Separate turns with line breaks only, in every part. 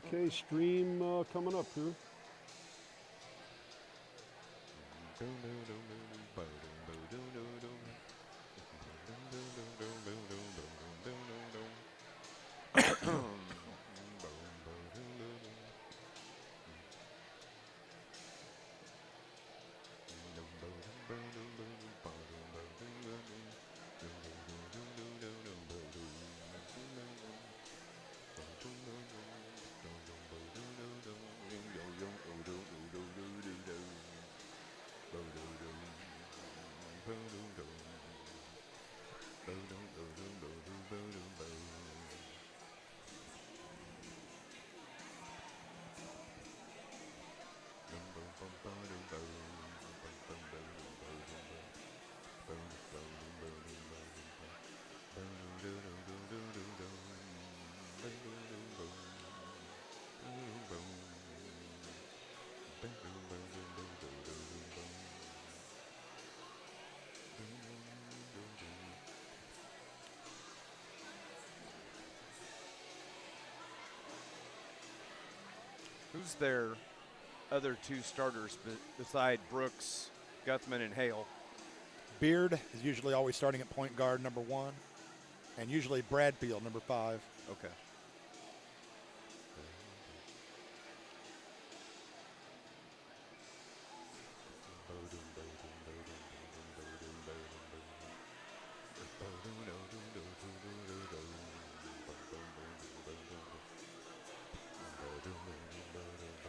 Okay, stream coming up here.
Who's their other two starters beside Brooks, Guthman, and Hale?
Beard is usually always starting at point guard, number 1, and usually Bradfield, number 5.
Okay.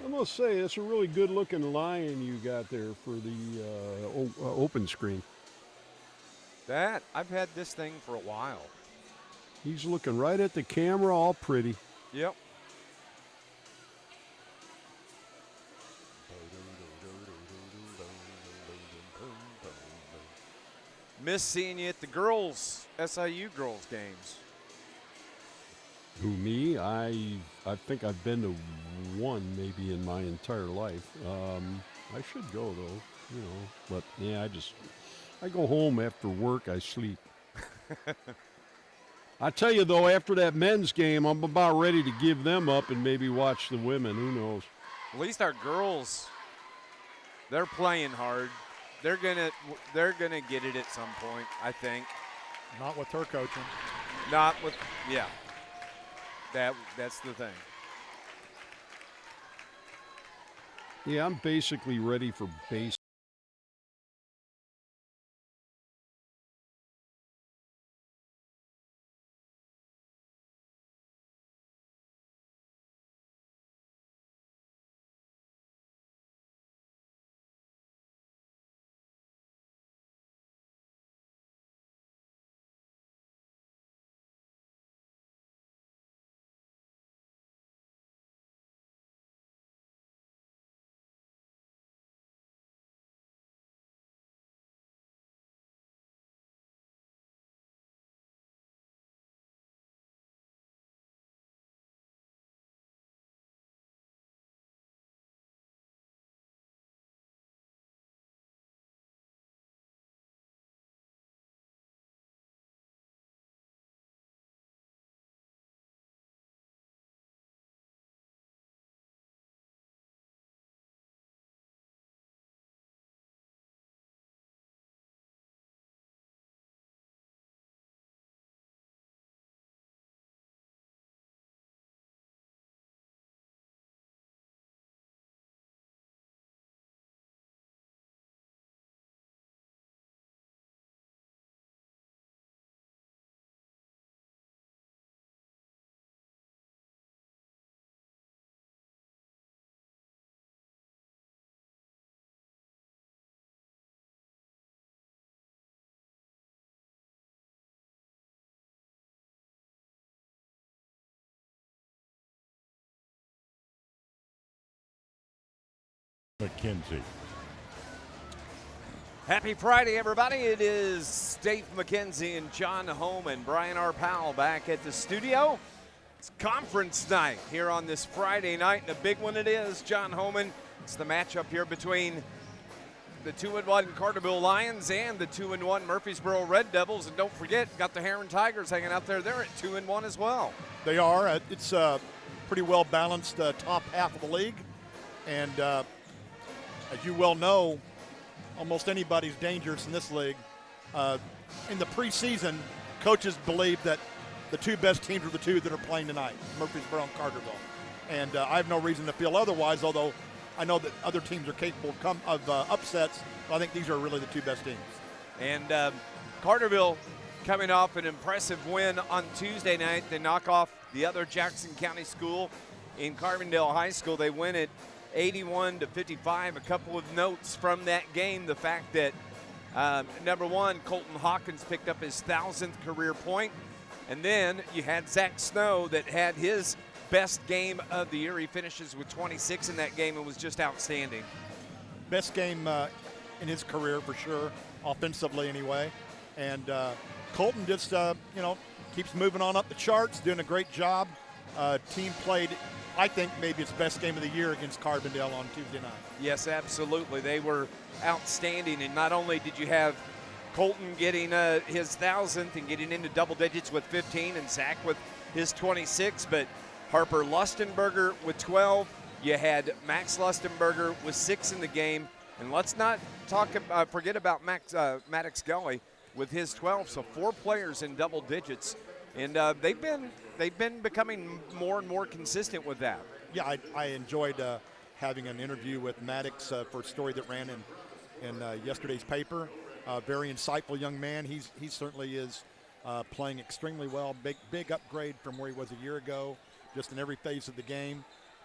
I must say, that's a really good-looking lion you got there for the open screen.
I've had this thing for a while.
He's looking right at the camera, all pretty.
Yep. Miss seeing you at the girls, SIU girls games.
Who, me? I think I've been to one maybe in my entire life. I should go though, you know. But yeah, I go home after work. I sleep. I tell you though, after that men's game, I'm about ready to give them up and maybe watch the women. Who knows?
At least our girls, they're playing hard. They're gonna get it at some point, I think.
Not with her coaching.
Not with, yeah. That's the thing.
Yeah, I'm basically ready for base.
McKenzie.
Happy Friday, everybody. It is Dave McKenzie and John Homan. Brian R. Powell back at the studio. It's conference night here on this Friday night, and a big one it is. John Homan, it's the matchup here between the 2-1 Carterville Lions and the 2-1 Murphysboro Red Devils. And don't forget, got the Heron Tigers hanging out there. They're at 2-1 as well.
They are. It's a pretty well-balanced top half of the league. And as you well know, almost anybody's dangerous in this league. In the preseason, coaches believe that the two best teams are the two that are playing tonight, Murphysboro and Carterville. And I have no reason to feel otherwise, although I know that other teams are capable of upsets, but I think these are really the two best teams.
And Carterville coming off an impressive win on Tuesday night. They knock off the other Jackson County school in Carbondale High School. They win it 81-55. A couple of notes from that game, the fact that number one, Colton Hawkins picked up his 1,000th career point. And then you had Zach Snow that had his best game of the year. He finishes with 26 in that game and was just outstanding.
Best game in his career for sure, offensively anyway. And Colton just, keeps moving on up the charts, doing a great job. Team played, I think, maybe its best game of the year against Carbondale on Tuesday night.
Yes, absolutely. They were outstanding. And not only did you have Colton getting his 1,000th and getting into double digits with 15 and Zach with his 26, but Harper Lustenberger with 12. You had Max Lustenberger with 6 in the game. And let's not forget about Maddox Gully with his 12. So 4 players in double digits. And they've been becoming more and more consistent with that.
Yeah, I enjoyed having an interview with Maddox for a story that ran in yesterday's paper. Very insightful young man. He certainly is playing extremely well. Big upgrade from where he was a year ago, just in every phase of the game.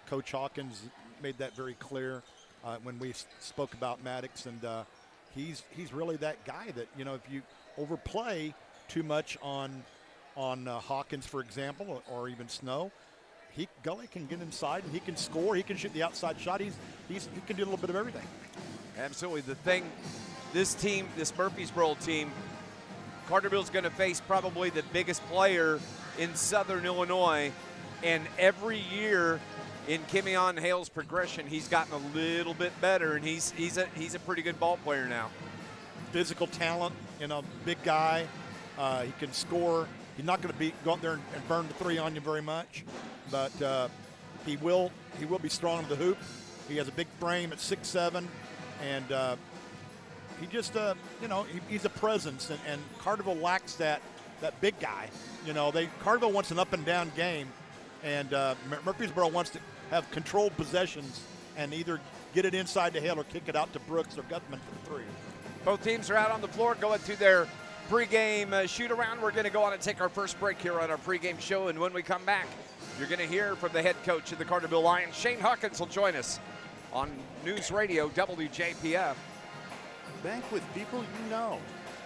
Coach Hawkins made that very clear when we spoke about Maddox, and he's really that guy that, if you overplay too much on Hawkins, for example, or even Snow, Gully can get inside and he can score. He can shoot the outside shot. He can do a little bit of everything.
Absolutely. The thing, this team, this Murphysboro team, Carterville's going to face probably the biggest player in Southern Illinois, and every year in Kimion Hale's progression, he's gotten a little bit better, and he's a pretty good ball player now.
Physical talent, big guy. He can score. He's not going to go out there and burn the three on you very much, but he will be strong to the hoop. He has a big frame at 6'7", and he just he's a presence, and Carterville lacks that big guy. Carterville wants an up and down game, and Murphysboro wants to have controlled possessions and either get it inside to Hale or kick it out to Brooks or Gutman for the three.
Both teams are out on the floor going to their pregame shoot-around. We're going to go on and take our first break here on our pregame show, and when we come back, you're going to hear from the head coach of the Carterville Lions. Shane Hawkins will join us on News Radio WJPF.
Bank with people who know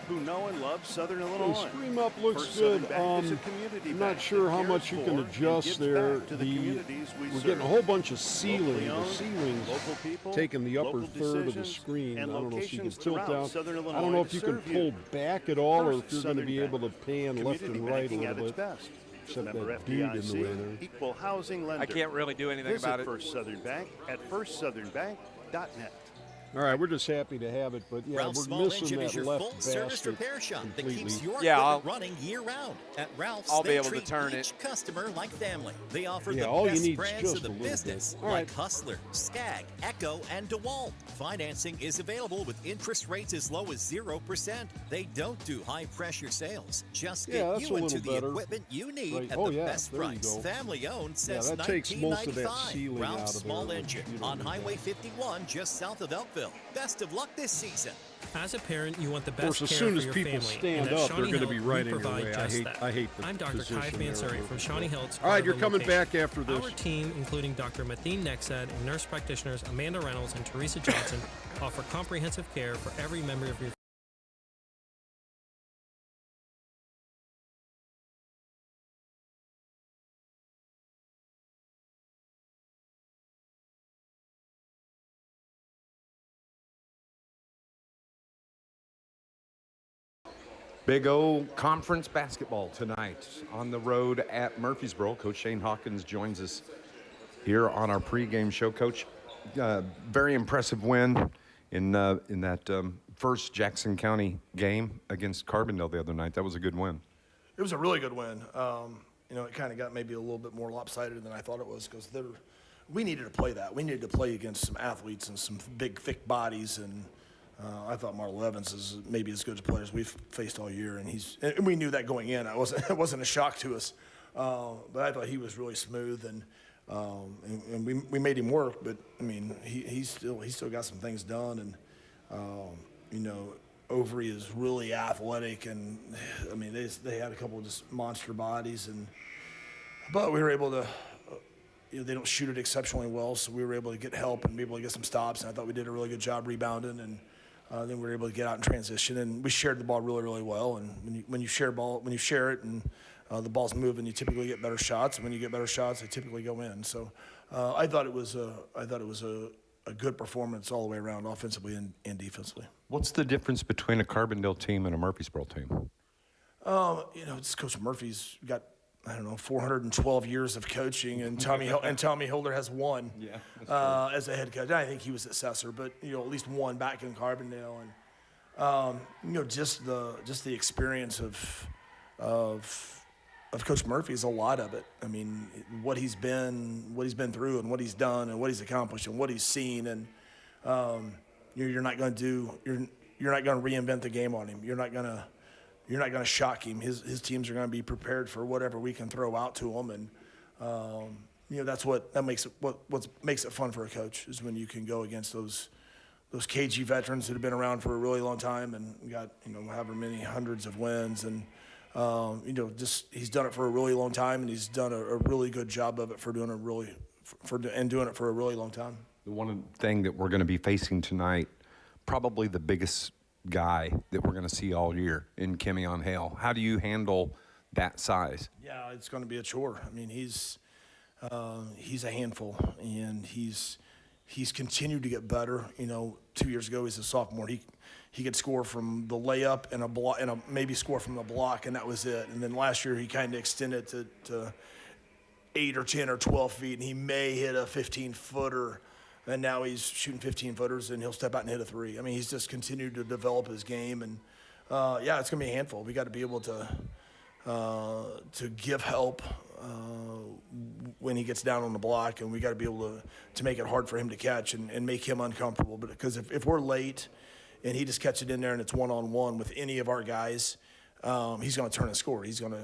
and love Southern Illinois.
Scream Up looks
First
good.
Southern Bank is a community
I'm
bank
not sure
that
how
cares
much you can
for and
adjust
gives
there.
back to the communities we
We're
serve.
getting a whole bunch of ceiling.
Locally
The
owned,
ceiling's
local people,
taking the upper
local
third of the
decisions,
screen. I
and
don't know if you can
locations
tilt
throughout
down.
Southern
I don't
Illinois
know if
to
you can
serve
pull
you.
back at all, or
First
if you're going to
Southern
be
Bank.
able to pan left
Community
and right a
banking at
little
its
bit.
best.
Except
Member
that dude in the
FDIC,
way there.
equal housing lender.
I can't really do anything
Visit
about it.
First Southern Bank at firstsouthernbank.net.
All right, we're just happy to have it, but yeah,
Ralph's
we're
Small
missing
Engine
that
is your
left
full-service
basket
repair shop that
completely.
keeps your
Yeah,
equipment running year-round. At Ralph's,
I'll be
they
able to
treat
turn
each customer like family. They offer
Yeah,
the
all you
best
need is
brands
just
of the
a little bit.
business,
All
like
right.
Hustler, Skag, Echo, and DeWalt. Financing is available with interest rates as low as 0%. They don't do high-pressure sales. Just
Yeah,
get
that's
you
a
into
little
the
better.
equipment you need
Right.
at
Oh,
the
yeah,
best
there you
price.
go.
Family-owned since
that takes most of that
1995.
ceiling
Ralph's
out of there,
Small
which
Engine
you don't
on
need.
Highway 51, just south of Elkville. Best of luck this season.
As a parent, you want the
Of
best
course, as
care
soon
for
as
your
people
family.
stand
and at
up, they're
Shawnee
going to be
Health,
right
we
in your
provide
way.
just that.
I hate the
I'm Dr.
position
Kai
there.
Mansuri from Shawnee Health's
All right, you're
Carterville
coming
location.
back after this.
Our team, including Dr. Mathene Nexed and nurse practitioners Amanda Reynolds and Teresa Johnson, offer comprehensive care for every member of your
Big O Conference basketball tonight on the road at Murphysboro. Coach Shane Hawkins joins us here on our pregame show. Coach, very impressive win
in that first Jackson County game against Carbondale the other night. That was a good win.
It was a really good win. It kind of got maybe a little bit more lopsided than I thought it was because we needed to play that. We needed to play against some athletes and some big, thick bodies. And I thought Marlon Evans is maybe as good as players we've faced all year. And we knew that going in. It wasn't a shock to us. But I thought he was really smooth, and we made him work. But I mean, he still got some things done, and Overy is really athletic, and I mean they had a couple of just monster bodies, but we were able to. They don't shoot it exceptionally well, so we were able to get help and be able to get some stops. And I thought we did a really good job rebounding, and then we were able to get out in transition, and we shared the ball really, really well. And when you share it, and the ball's moving, you typically get better shots. And when you get better shots, they typically go in. So I thought it was a good performance all the way around, offensively and defensively.
What's the difference between a Carbondale team and a Murphysboro team?
It's Coach Murphy's got 412 years of coaching, and Tommy Holder has one as a head coach. I think he was assessor, but at least one back in Carbondale, and just the experience of Coach Murphy is a lot of it. I mean, what he's been through, and what he's done, and what he's accomplished, and what he's seen, and you're not going to reinvent the game on him. You're not going to shock him. His teams are going to be prepared for whatever we can throw out to them, and that makes it fun for a coach is when you can go against those KG veterans that have been around for a really long time and got however many hundreds of wins, and he's done it for a really long time, and he's done a really good job of it doing it for a really long time.
The one thing that we're going to be facing tonight, probably the biggest guy that we're going to see all year in Kemion Hale. How do you handle that size?
Yeah, it's going to be a chore. I mean, he's a handful, and he's continued to get better. 2 years ago he's a sophomore. He could score from the layup and a block, and maybe score from the block, and that was it. And then last year he kind of extended to 8 or 10 or 12 feet, and he may hit a 15-footer. And now he's shooting 15-footers, and he'll step out and hit a three. I mean, he's just continued to develop his game, and it's going to be a handful. We got to be able to give help when he gets down on the block, and we got to be able to make it hard for him to catch and make him uncomfortable. But because if we're late and he just catches it in there and it's one-on-one with any of our guys, he's going to turn and score. He's going to,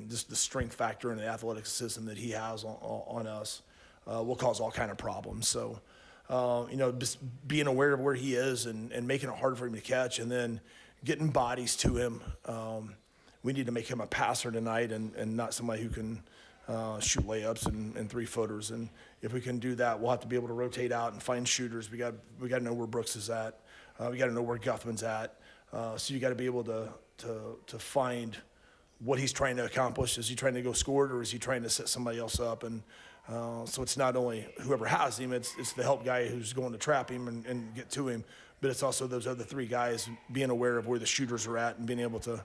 just the strength factor and the athletic system that he has on us will cause all kind of problems. So. Just being aware of where he is and making it hard for him to catch, and then getting bodies to him. We need to make him a passer tonight and not somebody who can shoot layups and 3-footers. And if we can do that, we'll have to be able to rotate out and find shooters. We got to know where Brooks is at. We got to know where Guthman's at. So you got to be able to find what he's trying to accomplish. Is he trying to go score it, or is he trying to set somebody else up? And so it's not only whoever has him, it's the help guy who's going to trap him and get to him, but it's also those other three guys being aware of where the shooters are at and being able to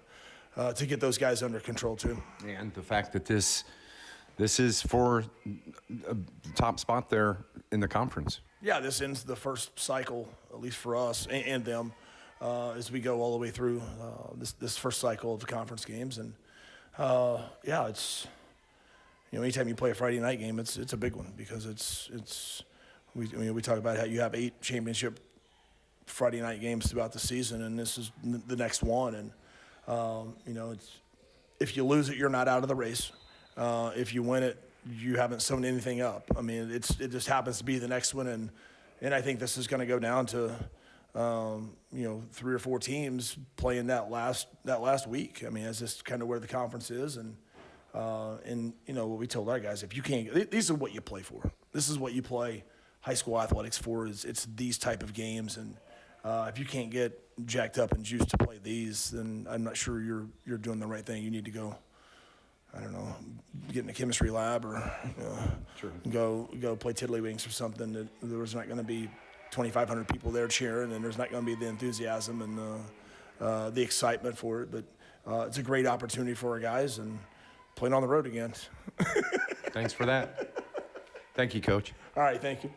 get those guys under control too.
And the fact that this is for a top spot there in the conference.
Yeah, this ends the first cycle, at least for us and them, as we go all the way through this first cycle of the conference games. And it's. Anytime you play a Friday night game, it's a big one because we talk about how you have 8 championship Friday night games throughout the season, and this is the next one. And it's, if you lose it, you're not out of the race. If you win it, you haven't sewn anything up. I mean, it just happens to be the next one, and I think this is going to go down to 3 or 4 teams playing that last week. I mean, it's just kind of where the conference is, and what we told our guys, if you can't, these are what you play for. This is what you play high school athletics for. It's these type of games, and if you can't get jacked up and juiced to play these, then I'm not sure you're doing the right thing. You need to go, I don't know, get in a chemistry lab or go play tiddlywinks or something. That there's not going to be 2,500 people there cheering, and there's not going to be the enthusiasm and the excitement for it. But it's a great opportunity for our guys, and playing on the road again.
Thanks for that. Thank you, Coach.
All right, thank you.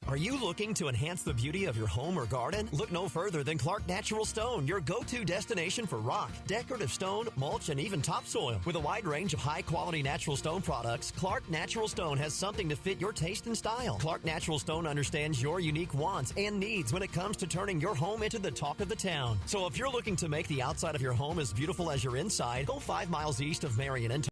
Are you looking to enhance the beauty of your home or garden? Look no further than Clark Natural Stone, your go-to destination for rock, decorative stone, mulch, and even topsoil. With a wide range of high-quality natural stone products, Clark Natural Stone has something to fit your taste and style. Clark Natural Stone understands your unique wants and needs when it comes to turning your home into the talk of the town. So if you're looking to make the outside of your home as beautiful as your inside, go 5 miles east of Marion and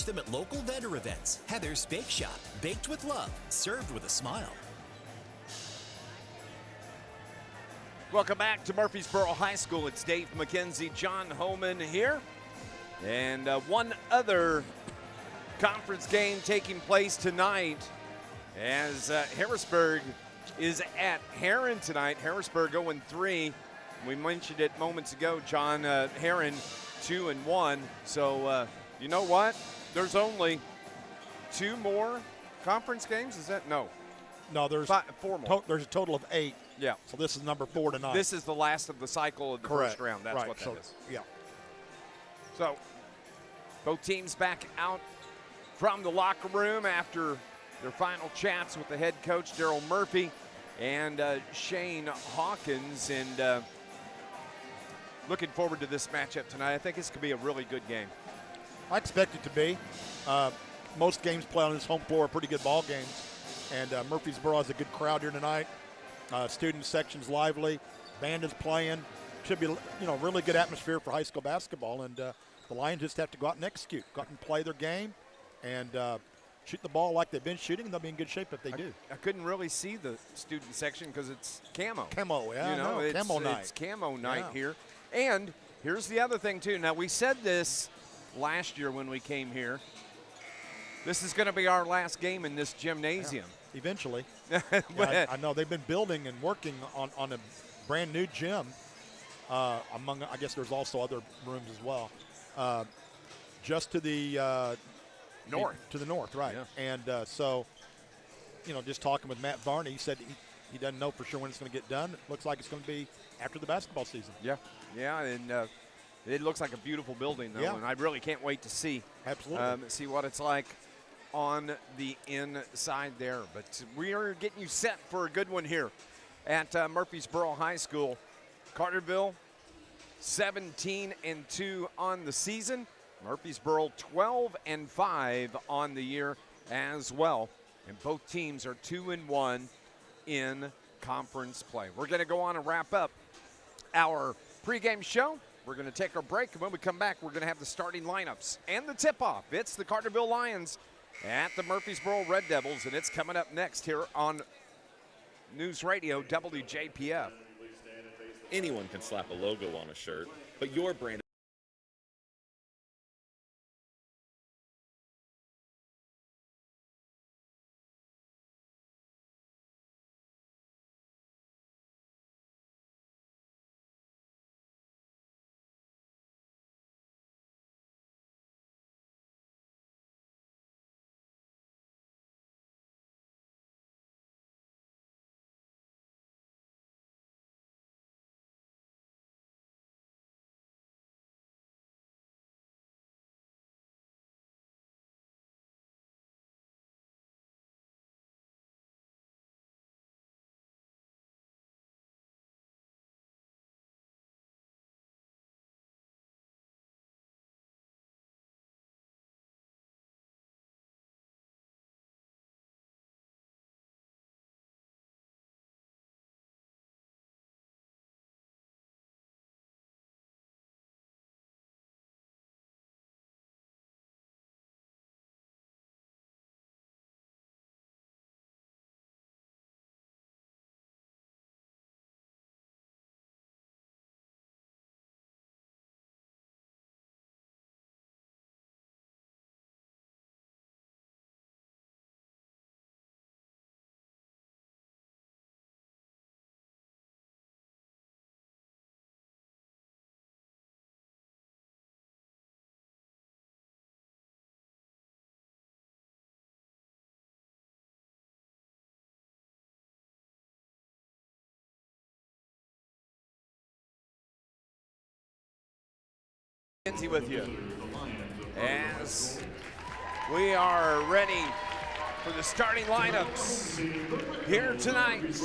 them at local vendor events. Heather's Bake Shop, baked with love, served with a smile.
Welcome back to Murphysboro High School. It's Dave McKenzie, John Homan here. And one other conference game taking place tonight as Harrisburg is at Heron tonight. Harrisburg 0-3. We mentioned it moments ago, John. Heron 2-1. So you know what? There's only 2 more conference games. Is that no?
No, there's
4 more.
There's a total of 8.
Yeah.
So this is number 4 tonight.
This is the last of the cycle of the first round. That's
right.
what that is.
Yeah.
So both teams back out from the locker room after their final chats with the head coach, Daryl Murphy, and Shane Hawkins. And looking forward to this matchup tonight. I think this could be a really good game.
I expect it to be. Most games played on this home floor are pretty good ball games. And Murphysboro has a good crowd here tonight. Student section's lively. Band is playing. Should be, really good atmosphere for high school basketball. And the Lions just have to go out and execute, go out and play their game, and shoot the ball like they've been shooting, and they'll be in good shape if they do.
I couldn't really see the student section because it's camo.
Camo, yeah.
It's
camo night.
It's camo night here. And here's the other thing, too. Now, we said this last year when we came here. This is going to be our last game in this gymnasium.
Yeah, eventually. I know they've been building and working on a brand new gym. I guess there's also other rooms as well. Just to the
north.
To the north, right.
Yeah.
And so, just talking with Matt Varney, he said he doesn't know for sure when it's going to get done. It looks like it's going to be after the basketball season.
Yeah, and it looks like a beautiful building, though, and I really can't wait to see.
Absolutely.
See what it's like on the inside there. But we are getting you set for a good one here at Murphysboro High School. Carterville 17-2 on the season. Murphysboro 12-5 on the year as well. And both teams are 2-1 in conference play. We're going to go on and wrap up our pregame show. We're going to take our break, and when we come back, we're going to have the starting lineups and the tip-off. It's the Carterville Lions at the Murphysboro Red Devils, and it's coming up next here on NewsRadio WJPF.
Anyone can slap a logo on a shirt, but your brand
McKenzie with you as we are ready for the starting lineups here tonight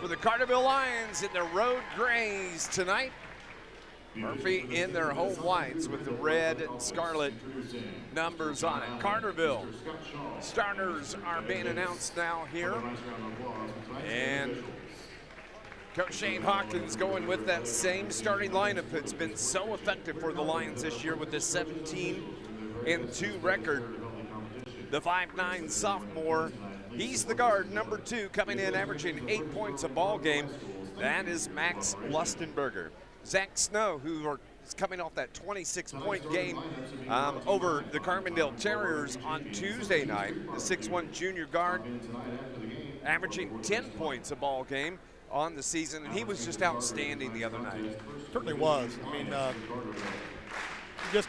for the Carterville Lions in their road grays tonight. Murphy in their home whites with the red and scarlet numbers on it. Carterville starters are being announced now here. And Coach Shane Hawkins going with that same starting lineup that's been so effective for the Lions this year with the 17-2 record. The 5'9" sophomore, he's the guard, number 2, coming in averaging 8 points a ball game. That is Max Lustenberger. Zach Snow, is coming off that 26-point game over the Carbondale Terriers on Tuesday night. The 6'1" junior guard, averaging 10 points a ball game on the season, and he was just outstanding the other night.
Certainly was. I mean, you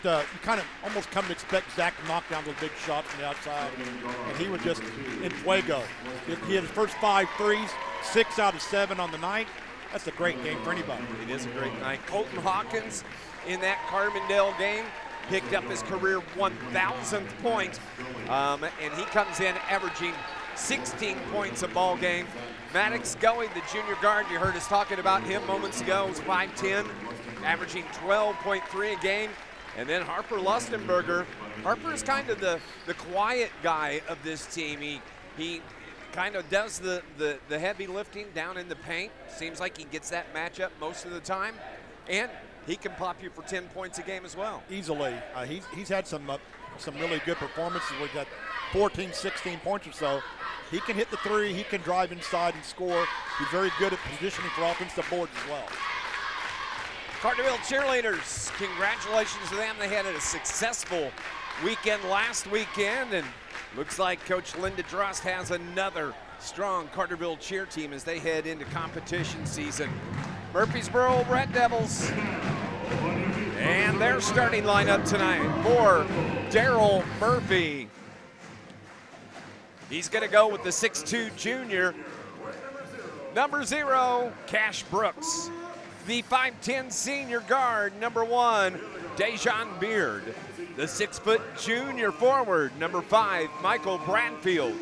kind of almost come to expect Zach to knock down those big shots from the outside, and he was just in fuego. He had his first 5 threes, 6 out of 7 on the night. That's a great game for anybody.
It is a great night. Colton Hawkins in that Carbondale game picked up his career 1,000th point, and he comes in averaging 16 points a ball game. Maddox Goey, the junior guard, you heard us talking about him moments ago, was 5'10", averaging 12.3 a game. And then Harper Lustenberger. Harper's kind of the quiet guy of this team. He kind of does the heavy lifting down in the paint. Seems like he gets that matchup most of the time. And he can pop you for 10 points a game as well.
Easily. He's had some really good performances. We've got 14, 16 points or so. He can hit the three. He can drive inside and score. He's very good at positioning for offensive boards as well.
Carterville cheerleaders, congratulations to them. They had a successful weekend last weekend, and looks like Coach Linda Drost has another strong Carterville cheer team as they head into competition season. Murphysboro Red Devils and their starting lineup tonight for Daryl Murphy. He's going to go with the 6'2" junior. Number 0, Cash Brooks. The 5'10" senior guard, number 1, Dejon Beard. The 6' junior forward, number 5, Michael Bradfield.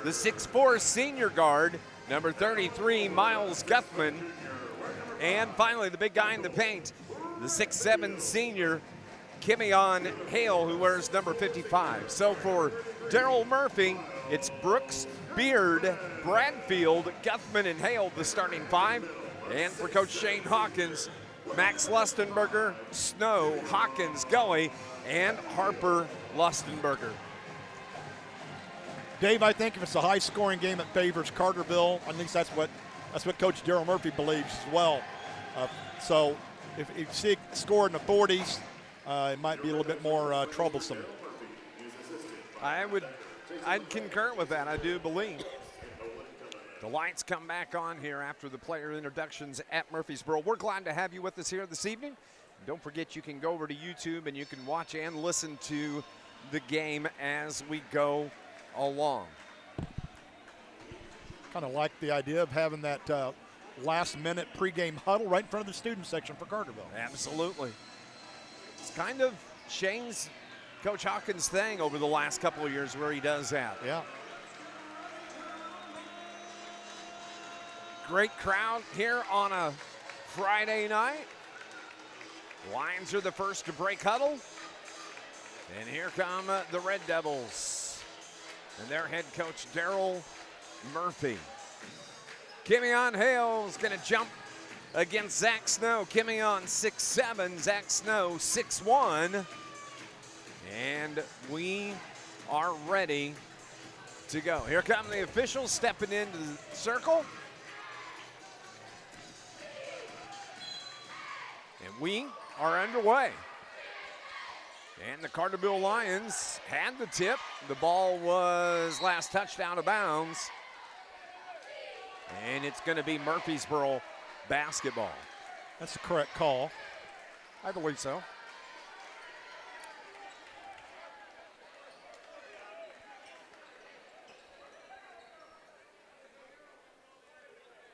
The 6'4" senior guard, number 33, Miles Guthman. And finally, the big guy in the paint, the 6'7" senior, Kimion Hale, who wears number 55. So for Daryl Murphy, it's Brooks, Beard, Bradfield, Guthman, and Hale, the starting 5. And for Coach Shane Hawkins, Max Lustenberger, Snow, Hawkins, Goey, and Harper Lustenberger.
Dave, I think if it's a high-scoring game, it favors Carterville. I think that's what Coach Daryl Murphy believes as well. So if you see it scored in the 40s, it might be a little bit more troublesome.
I'd concur with that, I do believe. The lights come back on here after the player introductions at Murphysboro. We're glad to have you with us here this evening. Don't forget you can go over to YouTube and you can watch and listen to the game as we go along.
Kind of like the idea of having that last-minute pregame huddle right in front of the student section for Carterville.
Absolutely. It's kind of Shane's, Coach Hawkins' thing over the last couple of years where he does that.
Yeah.
Great crowd here on a Friday night. Lions are the first to break huddle. And here come the Red Devils and their head coach, Daryl Murphy. Kimion Hale is going to jump against Zach Snow. Kimion 6'7", Zach Snow 6'1". And we are ready to go. Here come the officials stepping into the circle. And we are underway. And the Carterville Lions had the tip. The ball was last touched out of bounds. And it's going to be Murphysboro basketball.
That's the correct call.
I believe so.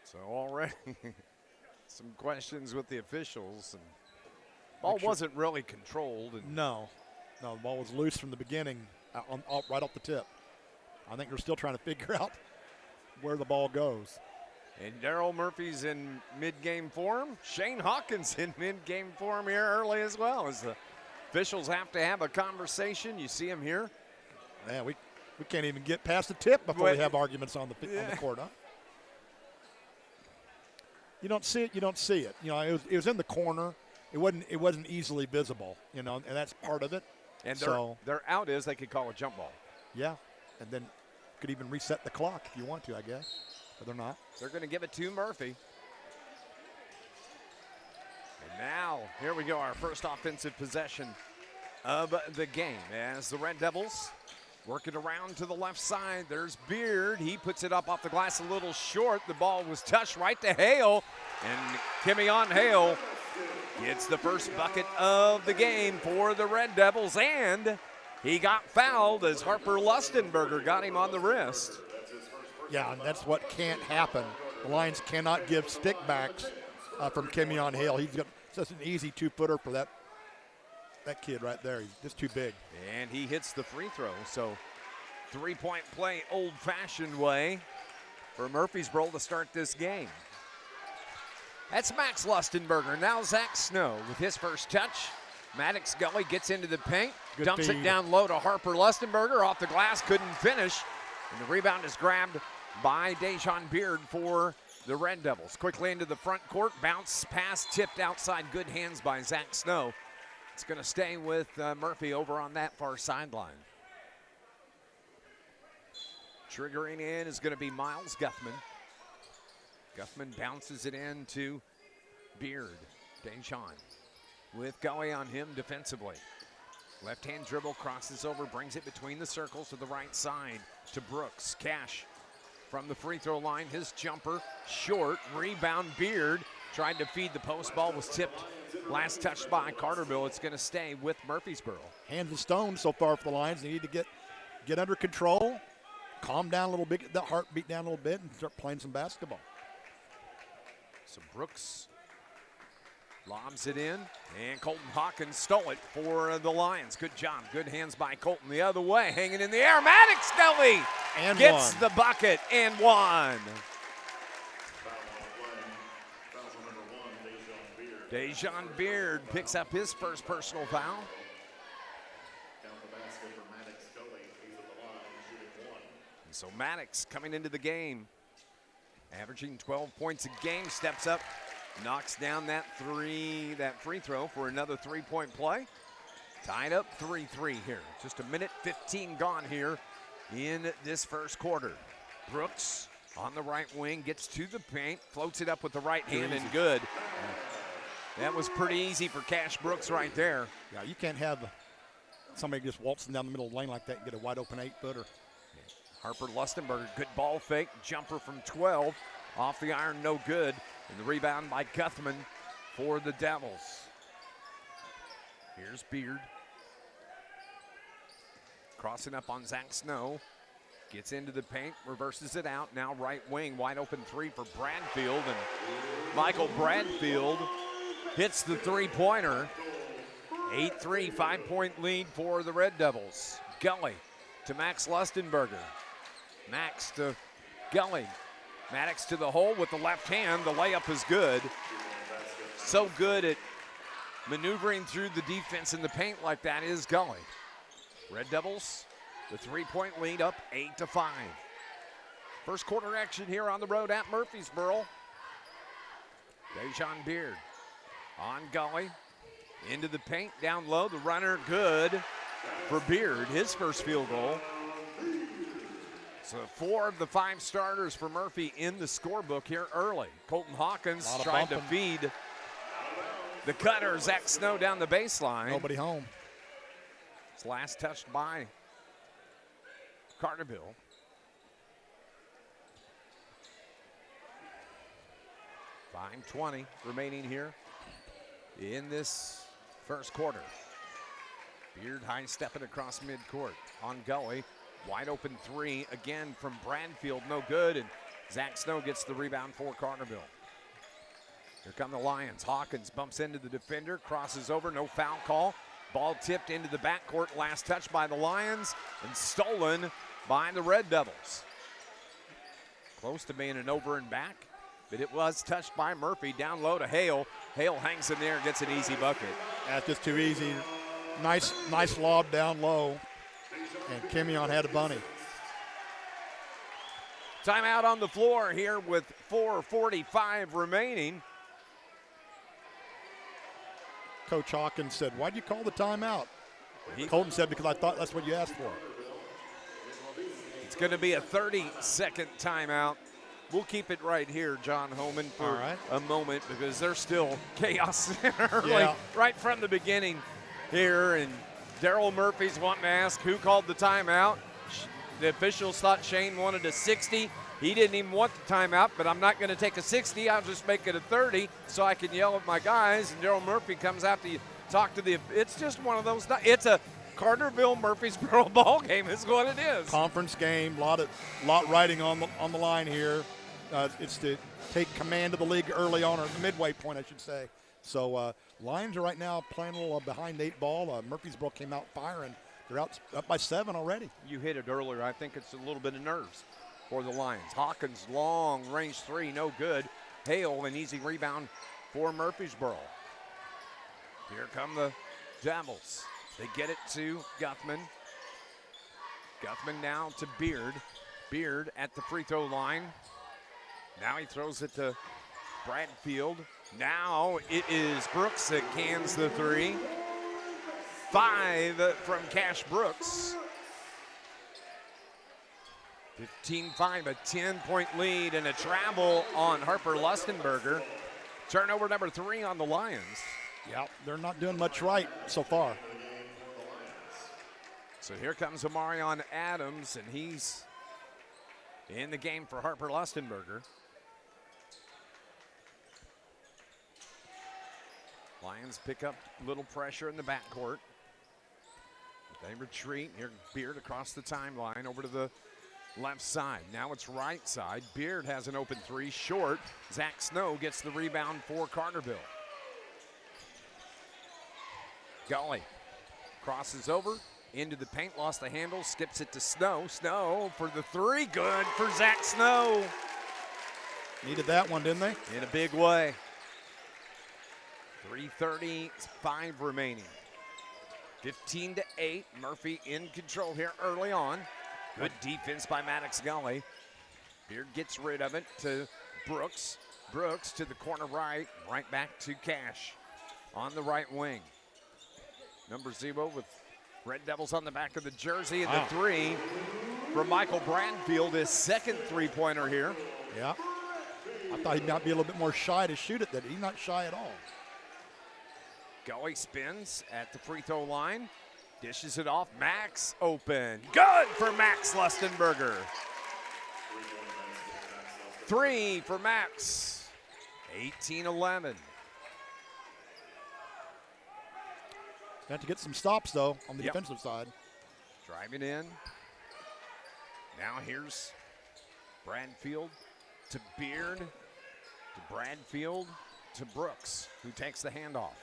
So already some questions with the officials. And Ball wasn't really controlled.
No, the ball was loose from the beginning, right off the tip. I think they're still trying to figure out where the ball goes.
And Daryl Murphy's in mid-game form. Shane Hawkins in mid-game form here early as well, as the officials have to have a conversation. You see him here.
Man, we can't even get past the tip before we have arguments on the court, huh? You don't see it, you don't see it. You know, it was in the corner. It wasn't easily visible, you know, and that's part of it.
And
so
their out is they could call a jump ball.
Yeah, and then could even reset the clock if you want to, I guess. But they're not.
They're going to give it to Murphy. And now, here we go, our first offensive possession of the game as the Red Devils work it around to the left side. There's Beard. He puts it up off the glass a little short. The ball was touched right to Hale. And Kimion Hale gets the first bucket of the game for the Red Devils. And he got fouled as Harper Lustenberger got him on the wrist.
Yeah, and that's what can't happen. The Lions cannot give stickbacks from Kimion Hale. He's got such an easy two-footer for that kid right there. He's just too big.
And he hits the free throw. So three-point play old-fashioned way for Murphysboro to start this game. That's Max Lustenberger. Now Zach Snow with his first touch. Maddox Gully gets into the paint.
Good
dumps
feed.
It down low to Harper Lustenberger. Off the glass, couldn't finish. And the rebound is grabbed by Dejon Beard for the Red Devils. Quickly into the front court. Bounce pass tipped outside. Good hands by Zach Snow. It's going to stay with Murphy over on that far sideline. Triggering in is going to be Miles Guthman. Guthman bounces it in to Beard. Dejon with Gully on him defensively. Left-hand dribble, crosses over, brings it between the circles to the right side to Brooks. Cash from the free throw line. His jumper short. Rebound Beard. Tried to feed the post. Ball was tipped. Last touched by Carterville. It's going to stay with Murphysboro.
Hands and stones so far for the Lions. They need to get under control, calm down a little bit, get that heartbeat down a little bit, and start playing some basketball.
So Brooks lobs it in, and Colton Hawkins stole it for the Lions. Good job. Good hands by Colton the other way. Hanging in the air. Maddox Gully
and
gets
one.
the bucket and one. Dejon Beard picks up his first personal foul. And so Maddox coming into the game, averaging 12 points a game, steps up, knocks down that free throw for another three-point play. Tied up 3-3 here. Just a minute 15 gone here in this first quarter. Brooks on the right wing, gets to the paint, floats it up with the right hand, and good. That was pretty easy for Cash Brooks right there.
Yeah, you can't have somebody just waltzing down the middle of the lane like that and get a wide open 8-footer.
Harper Lustenberger, good ball fake, jumper from 12, off the iron, no good. And the rebound by Guthman for the Devils. Here's Beard. Crossing up on Zach Snow. Gets into the paint, reverses it out. Now right wing, wide open three for Bradfield. And Michael Bradfield hits the three-pointer. 8-3, 5-point lead for the Red Devils. Gully to Max Lustenberger. Max to Gully. Maddox to the hole with the left hand. The layup is good. So good at maneuvering through the defense in the paint like that is Gully. Red Devils, the three-point lead up 8-5. First quarter action here on the road at Murphysboro. Dejon Beard on Gully. Into the paint, down low, the runner good for Beard, his first field goal. So 4 of the 5 starters for Murphy in the scorebook here early. Colton Hawkins trying to feed the cutter, Zach Snow down the baseline.
Nobody home.
It's last touched by Carterville. .20 remaining here in this first quarter. Beard high stepping across midcourt on Gully. Wide open three again from Bradfield, no good, and Zach Snow gets the rebound for Carterville. Here come the Lions. Hawkins bumps into the defender, crosses over, no foul call. Ball tipped into the backcourt, last touch by the Lions, and stolen by the Red Devils. Close to being an over and back, but it was touched by Murphy. Down low to Hale. Hale hangs in there and gets an easy bucket.
That's just too easy. Nice lob down low, and Kimion had a bunny.
Timeout on the floor here with 4:45 remaining.
Coach Hawkins said, "Why'd you call the timeout?" Colton said, "Because I thought that's what you asked for."
It's going to be a 30-second timeout. We'll keep it right here, John Homan, for a moment because there's still chaos early, right from the beginning here. And Daryl Murphy's wanting to ask who called the timeout. The officials thought Shane wanted a 60. He didn't even want the timeout, but I'm not going to take a 60. I'll just make it a 30 so I can yell at my guys. And Daryl Murphy comes out to talk to the – it's just one of those – it's a Carterville Murphysboro ball game is what it is.
Conference game, lot riding on the line here. It's to take command of the league early on, or the midway point, I should say. So Lions are right now playing a little behind the 8 ball. Murphysboro came out firing. They're up by 7 already.
You hit it earlier. I think it's a little bit of nerves for the Lions. Hawkins, long range 3, no good. Hale, an easy rebound for Murphysboro. Here come the Devils. They get it to Guthman. Guthman now to Beard. Beard at the free throw line. Now he throws it to Bradfield. Now it is Brooks that cans the 3. 5 from Cash Brooks. 15-5, a 10-point lead and a travel on Harper Lustenberger. Turnover number 3 on the Lions.
Yep, they're not doing much right so far.
So here comes Omarion Adams, and he's in the game for Harper Lustenberger. Lions pick up a little pressure in the backcourt. They retreat. Here, Beard across the timeline over to the left side. Now it's right side. Beard has an open 3, short. Zach Snow gets the rebound for Carterville. Gully crosses over into the paint, lost the handle, skips it to Snow. Snow for the 3, good for Zach Snow.
Needed that one, didn't they?
In a big way. 3:35 remaining. 15-8, Murphy in control here early on. Good defense by Maddox Gully. Beard gets rid of it to Brooks. Brooks to the corner right, right back to Cash on the right wing. Number 0 with Red Devils on the back of the jersey, and the 3 from Michael Bradfield, his second three-pointer here.
Yeah. I thought he might be a little bit more shy to shoot it. That he's not shy at all.
Gully spins at the free throw line, dishes it off. Max open. Good for Max Lustenberger. 3 for Max. 18-11.
Got to get some stops, though, on the defensive side.
Driving in. Now here's Bradfield to Beard, to Bradfield, to Brooks, who takes the handoff.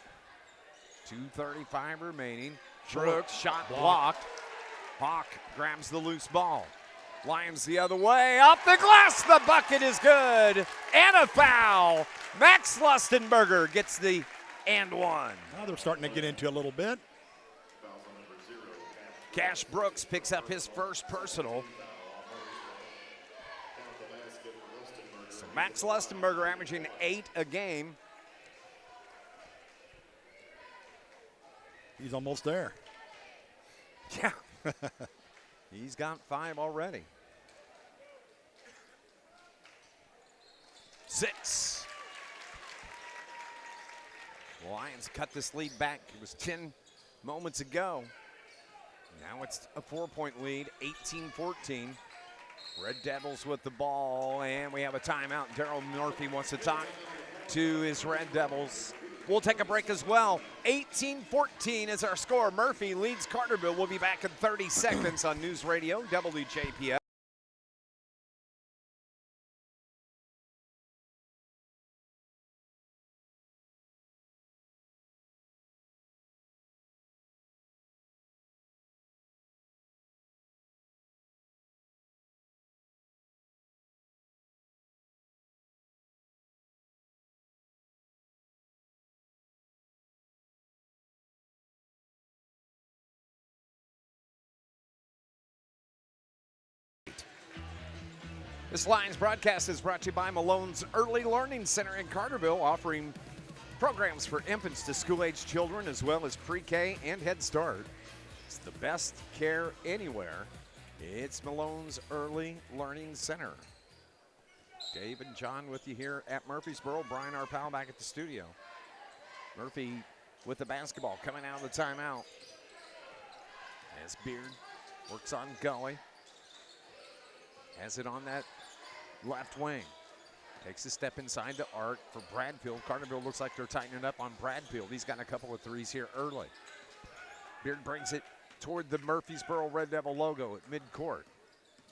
2:35 remaining. Brooks, shot blocked. Hawk grabs the loose ball. Lions the other way, off the glass, the bucket is good, and a foul. Max Lustenberger gets the and 1.
Now they're starting to get into a little bit.
Cash Brooks picks up his first personal. So Max Lustenberger averaging 8 a game.
He's almost there.
Yeah. He's got 5 already. 6. Lions cut this lead back. It was 10 moments ago. Now it's a 4-point lead, 18-14. Red Devils with the ball, and we have a timeout. Daryl Murphy wants to talk to his Red Devils. We'll take a break as well. 18-14 is our score. Murphy leads Carterville. We'll be back in 30 seconds on News Radio, WJPF. This Lions broadcast is brought to you by Malone's Early Learning Center in Carterville, offering programs for infants to school-age children as well as pre-K and Head Start. It's the best care anywhere. It's Malone's Early Learning Center. Dave and John with you here at Murphysboro. Brian, our pal, back at the studio. Murphy with the basketball coming out of the timeout. As Beard works on Gully. Has it on that left wing. Takes a step inside the arc for Bradfield. Carterville looks like they're tightening up on Bradfield. He's got a couple of threes here early. Beard brings it toward the Murphysboro Red Devil logo at midcourt.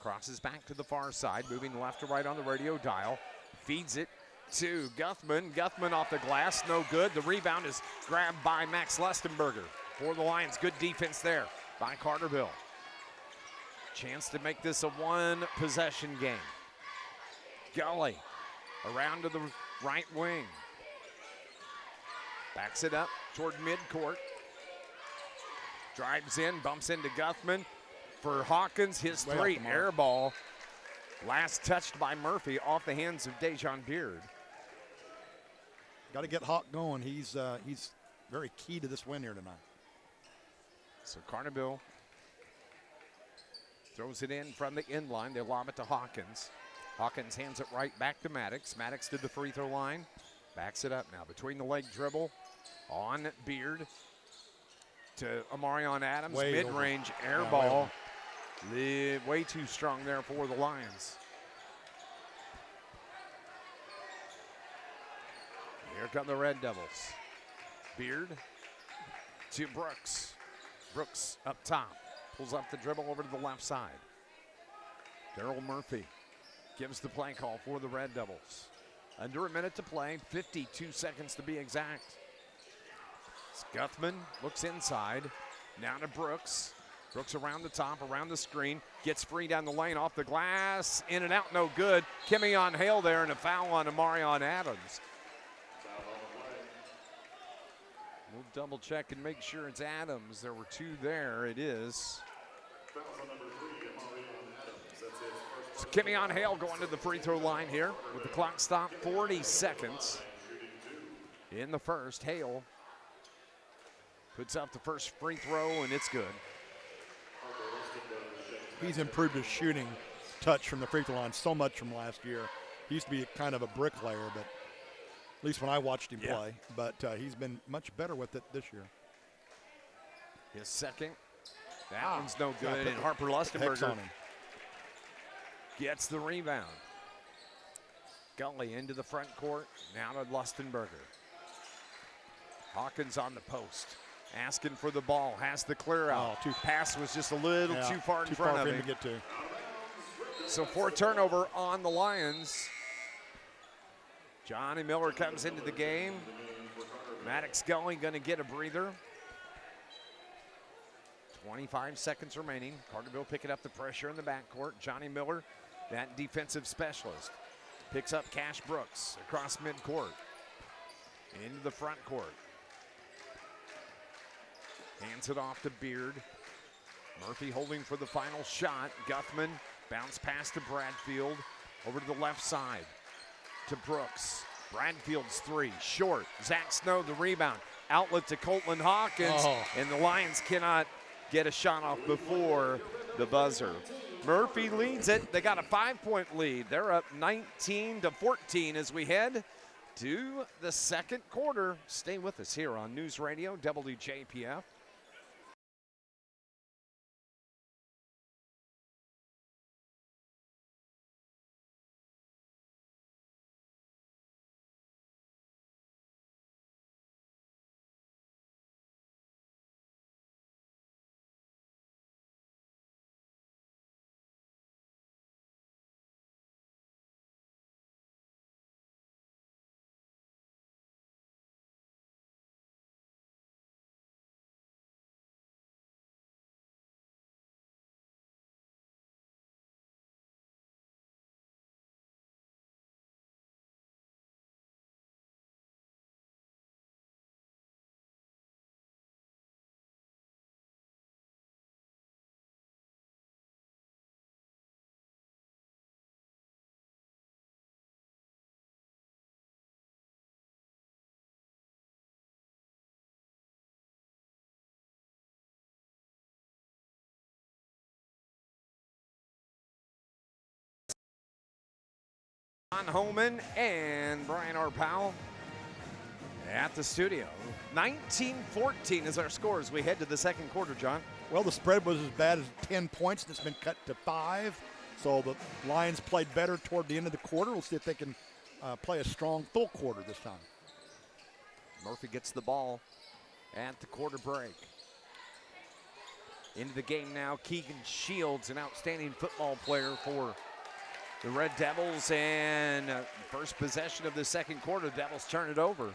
Crosses back to the far side, moving left to right on the radio dial. Feeds it to Guthman. Guthman off the glass, no good. The rebound is grabbed by Max Lustenberger for the Lions. Good defense there by Carterville. Chance to make this a one-possession game. Gully around to the right wing. Backs it up toward midcourt. Drives in, bumps into Guthman. For Hawkins, his three, air ball. Last touched by Murphy off the hands of Dejon Beard.
Got to get Hawk going. He's very key to this win here tonight.
So Carterville throws it in from the end line. They lob it to Hawkins. Hawkins hands it right back to Maddox. Maddox to the free throw line. Backs it up now. Between the leg dribble on Beard to Amarion Adams. Mid-range air ball. Way too strong there for the Lions. Here come the Red Devils. Beard to Brooks. Brooks up top. Pulls up the dribble over to the left side. Daryl Murphy gives the play call for the Red Devils. Under a minute to play, 52 seconds to be exact. Guthman looks inside. Now to Brooks. Brooks around the top, around the screen. Gets free down the lane, off the glass. In and out, no good. Kimion Hale there, and a foul on Amarion Adams. We'll double check and make sure it's Adams. There were two there. It is. So Kimion Hale going to the free throw line here with the clock stopped. 40 seconds in the first. Hale puts up the first free throw, and it's good.
He's improved his shooting touch from the free throw line so much from last year. He used to be kind of a bricklayer, but at least when I watched him play. But he's been much better with it this year.
His second. That one's no good, and Harper Lustenberger gets the rebound. Gully into the front court, now to Lustenberger. Hawkins on the post. Asking for the ball, has the clear out. Pass was just a little too far in front of him.
To get to.
So 4 turnover on the Lions. Johnny Miller comes into the game. Maddox going to get a breather. 25 seconds remaining. Carterville picking up the pressure in the backcourt. Johnny Miller, that defensive specialist, picks up Cash Brooks across midcourt. Into the front court. Hands it off to Beard. Murphy holding for the final shot. Guthman bounce pass to Bradfield. Over to the left side to Brooks. Bradfield's three, short. Zach Snow the rebound. Outlet to Coltland Hawkins. And the Lions cannot get a shot off before the buzzer. Murphy leads it. They got a 5-point lead. They're up 19-14 as we head to the second quarter. Stay with us here on News Radio WJPF. John Homan and Brian R. Powell at the studio. 19-14 is our score as we head to the second quarter, John.
Well, the spread was as bad as 10 points, and it's been cut to 5. So the Lions played better toward the end of the quarter. We'll see if they can play a strong full quarter this time.
Murphy gets the ball at the quarter break. Into the game now, Keegan Shields, an outstanding football player for the Red Devils, and first possession of the second quarter, the Devils turn it over.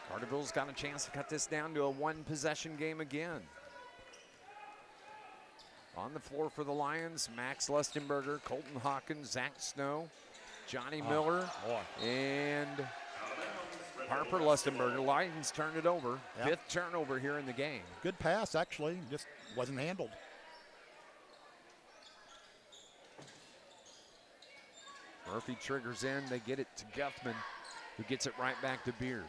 Carterville's got a chance to cut this down to a one-possession game again. On the floor for the Lions, Max Lustenberger, Colton Hawkins, Zach Snow, Johnny Miller, and Harper Lustenberger. Lions turn it over.
Yep.
5th turnover here in the game.
Good pass, actually, just wasn't handled.
Murphy triggers in. They get it to Guthman, who gets it right back to Beard.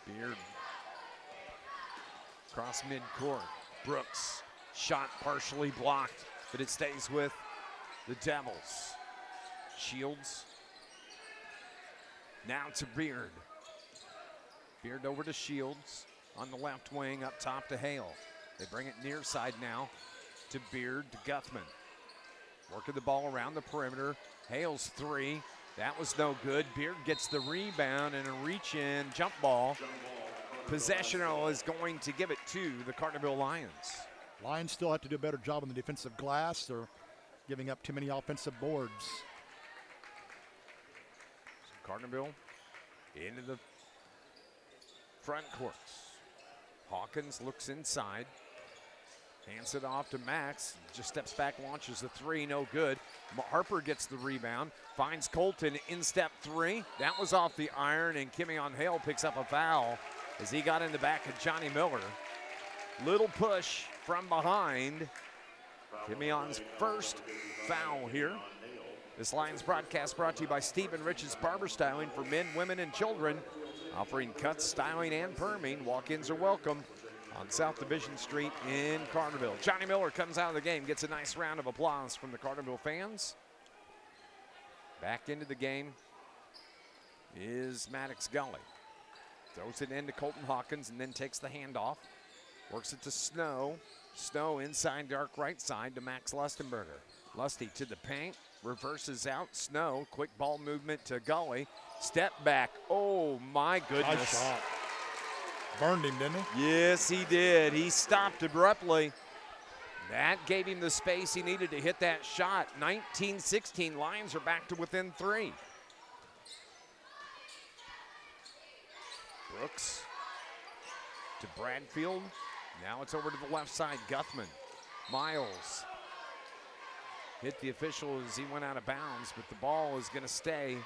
Beard cross midcourt. Brooks, shot partially blocked, but it stays with the Devils. Shields now to Beard. Beard over to Shields on the left wing, up top to Hale. They bring it near side now to Beard, to Guthman. Working the ball around the perimeter. Hale's 3. That was no good. Beard gets the rebound and a reach-in jump ball. Possession is going to give it to the Carterville Lions.
Lions still have to do a better job on the defensive glass. They're giving up too many offensive boards.
So Carterville into the front courts. Hawkins looks inside. Hands it off to Max. Just steps back, launches the 3, no good. Harper gets the rebound, finds Colton in step 3. That was off the iron, and Kimion Hale picks up a foul as he got in the back of Johnny Miller. Little push from behind. Kimion's first foul here. This Lions broadcast brought to you by Steve and Rich's Barber Styling for men, women, and children. Offering cuts, styling, and perming. Walk-ins are welcome on South Division Street in Carterville. Johnny Miller comes out of the game, gets a nice round of applause from the Carterville fans. Back into the game is Maddox Gully. Throws it into Colton Hawkins and then takes the handoff. Works it to Snow. Snow inside dark right side to Max Lustenberger. Lusty to the paint, reverses out. Snow, quick ball movement to Gully. Step back. Oh my goodness.
Nice shot. Burned him, didn't he?
Yes, he did. He stopped abruptly. That gave him the space he needed to hit that shot. 19-16, Lions are back to within 3. Brooks to Bradfield. Now it's over to the left side, Guthman. Miles hit the official as he went out of bounds, but the ball is going to stay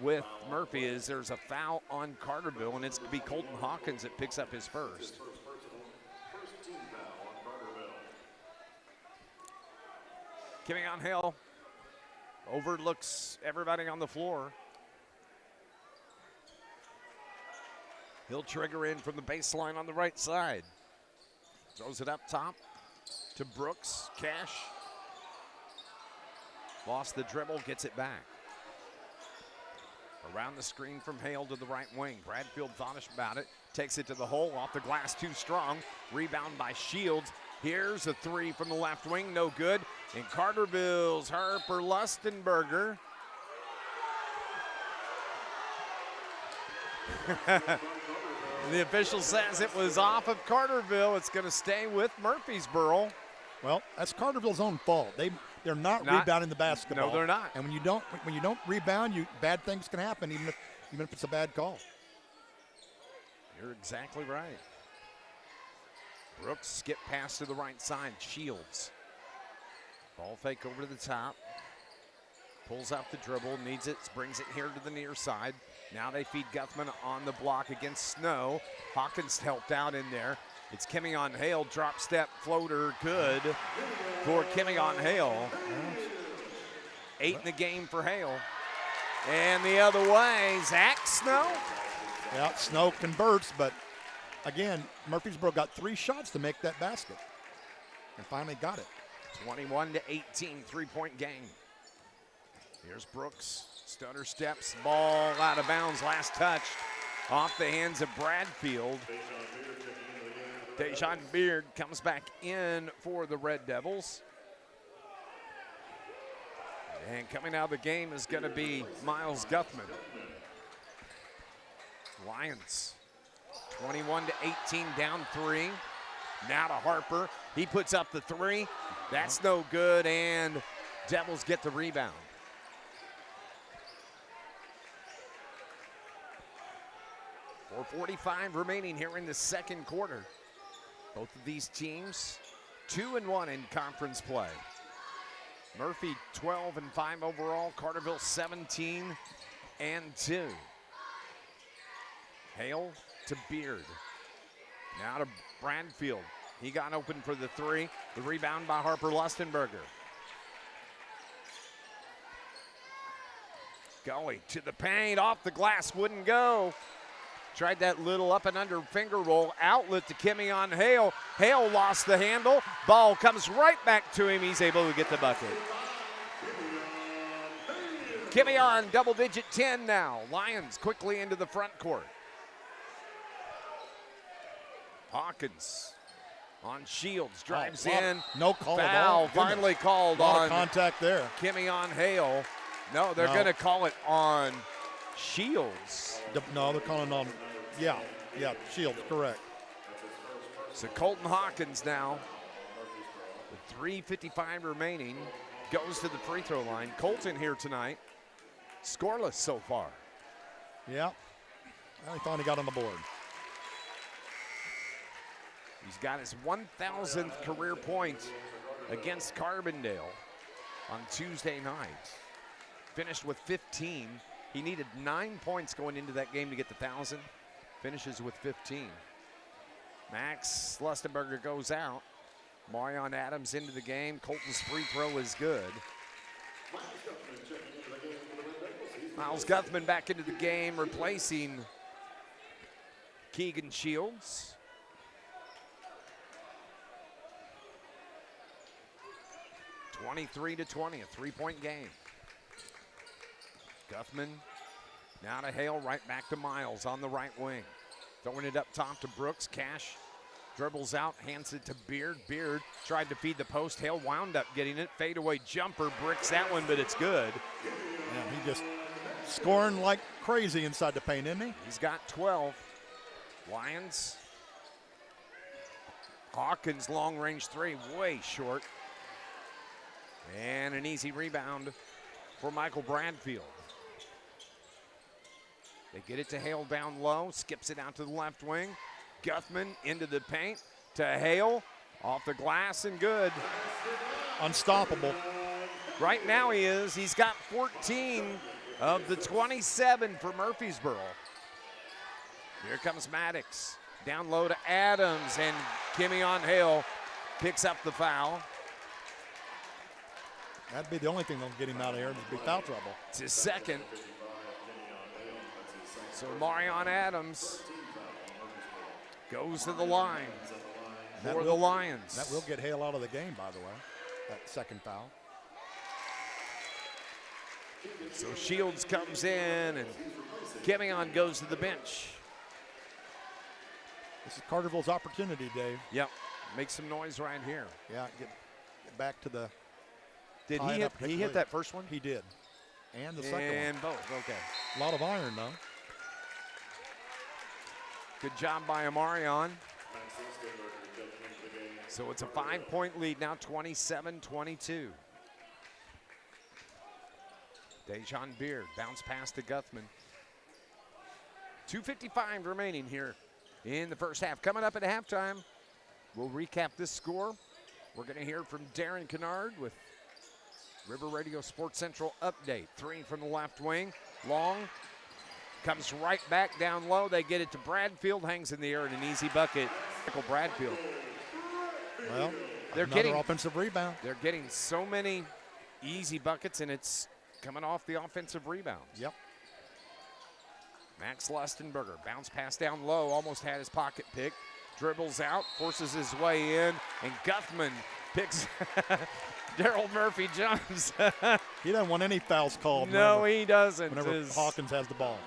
with Murphy as there's a foul on Carterville, and it's going to be Colton Hawkins that picks up his first. Kimion Hale overlooks everybody on the floor. He'll trigger in from the baseline on the right side. Throws it up top to Brooks. Cash lost the dribble, gets it back. Around the screen from Hale to the right wing. Bradfield thought about it. Takes it to the hole, off the glass, too strong. Rebound by Shields. Here's a 3 from the left wing, no good. And Carterville's Harper Lustenberger. The official says it was off of Carterville. It's going to stay with Murphysboro.
Well, that's Carterville's own fault. They're not rebounding the basketball.
No, they're not.
And when you don't rebound, bad things can happen, even if it's a bad call.
You're exactly right. Brooks skip pass to the right side. Shields. Ball fake over to the top. Pulls out the dribble, needs it, brings it here to the near side. Now they feed Guthman on the block against Snow. Hawkins helped out in there. It's Kimion Hale, drop step floater, good for Kimion Hale. 8 in the game for Hale. And the other way, Zach Snow.
Yeah, Snow converts, but again, Murphysboro got 3 shots to make that basket and finally got it.
21-18, 3-point game. Here's Brooks. Stutter steps. Ball out of bounds. Last touch off the hands of Bradfield. Dejon Beard comes back in for the Red Devils. And coming out of the game is going to be Miles Guthman. Lions 21-18, down 3. Now to Harper. He puts up the 3. That's no good, and Devils get the rebound. .445 remaining here in the second quarter. Both of these teams 2-1 in conference play. Murphy 12-5 overall. Carterville 17-2. Hale to Beard. Now to Bradfield. He got open for the 3. The rebound by Harper Lustenberger. Gully to the paint, off the glass, wouldn't go. Tried that little up and under finger roll, outlet to Kimion Hale. Hale lost the handle. Ball comes right back to him. He's able to get the bucket. Kimion, double-digit 10 now. Lions quickly into the front court. Hawkins on Shields, drives in.
No call at
all.
all.
Finally called
lot
on
of contact there.
Kimion Hale. No, they're going to call it on Shields.
No, they're calling on, yeah, Shields, correct.
So Colton Hawkins now, with 3:55 remaining, goes to the free throw line. Colton here tonight, scoreless so far.
Yeah, he finally got on the board.
He's got his 1,000th career point against Carbondale on Tuesday night. Finished with 15. He needed 9 points going into that game to get the 1,000. Finishes with 15. Max Lustenberger goes out. Marion Adams into the game. Colton's free throw is good. Miles Guthman back into the game, replacing Keegan Shields. (23-20), a 3-point game. Guthman now to Hale, right back to Miles on the right wing. Throwing it up top to Brooks. Cash dribbles out, hands it to Beard. Beard tried to feed the post. Hale wound up getting it. Fadeaway jumper, bricks that one, but it's good.
Yeah, he just scoring like crazy inside the paint, isn't he?
He's got 12. Lions. Hawkins, long range 3, way short. And an easy rebound for Michael Bradfield. They get it to Hale down low, skips it out to the left wing. Guthman into the paint to Hale, off the glass and good.
Unstoppable.
Right now he is. He's got 14 of the 27 for Murphysboro. Here comes Maddox. Down low to Adams, and Kimion Hale picks up the foul.
That'd be the only thing that'll get him out of here, would be foul trouble.
It's his second. So Marion Adams goes to the line for the Lions.
That will get Hale out of the game, by the way, that second foul.
So Shields comes in, and Kimion goes to the bench.
This is Carterville's opportunity, Dave.
Yep, make some noise right here.
Yeah, get back to the.
Did he hit that first one?
He did. And the second one.
And both, okay.
A lot of iron, though.
Good job by Amarion. So it's a 5-point lead now, 27-22. Dejon Beard, bounce pass to Guthman. 2:55 remaining here in the first half. Coming up at halftime, we'll recap this score. We're going to hear from Darren Kennard with River Radio Sports Central update. 3 from the left wing. Long comes right back down low. They get it to Bradfield, hangs in the air, and an easy bucket. Michael Bradfield.
Well,
they're
another
getting
offensive rebound.
They're getting so many easy buckets, and it's coming off the offensive rebounds.
Yep.
Max Lustenberger, bounce pass down low, almost had his pocket picked. dribbles out, forces his way in, and Guthman picks Daryl Murphy jumps.
He doesn't want any fouls called.
No, he doesn't.
Whenever Hawkins has the ball.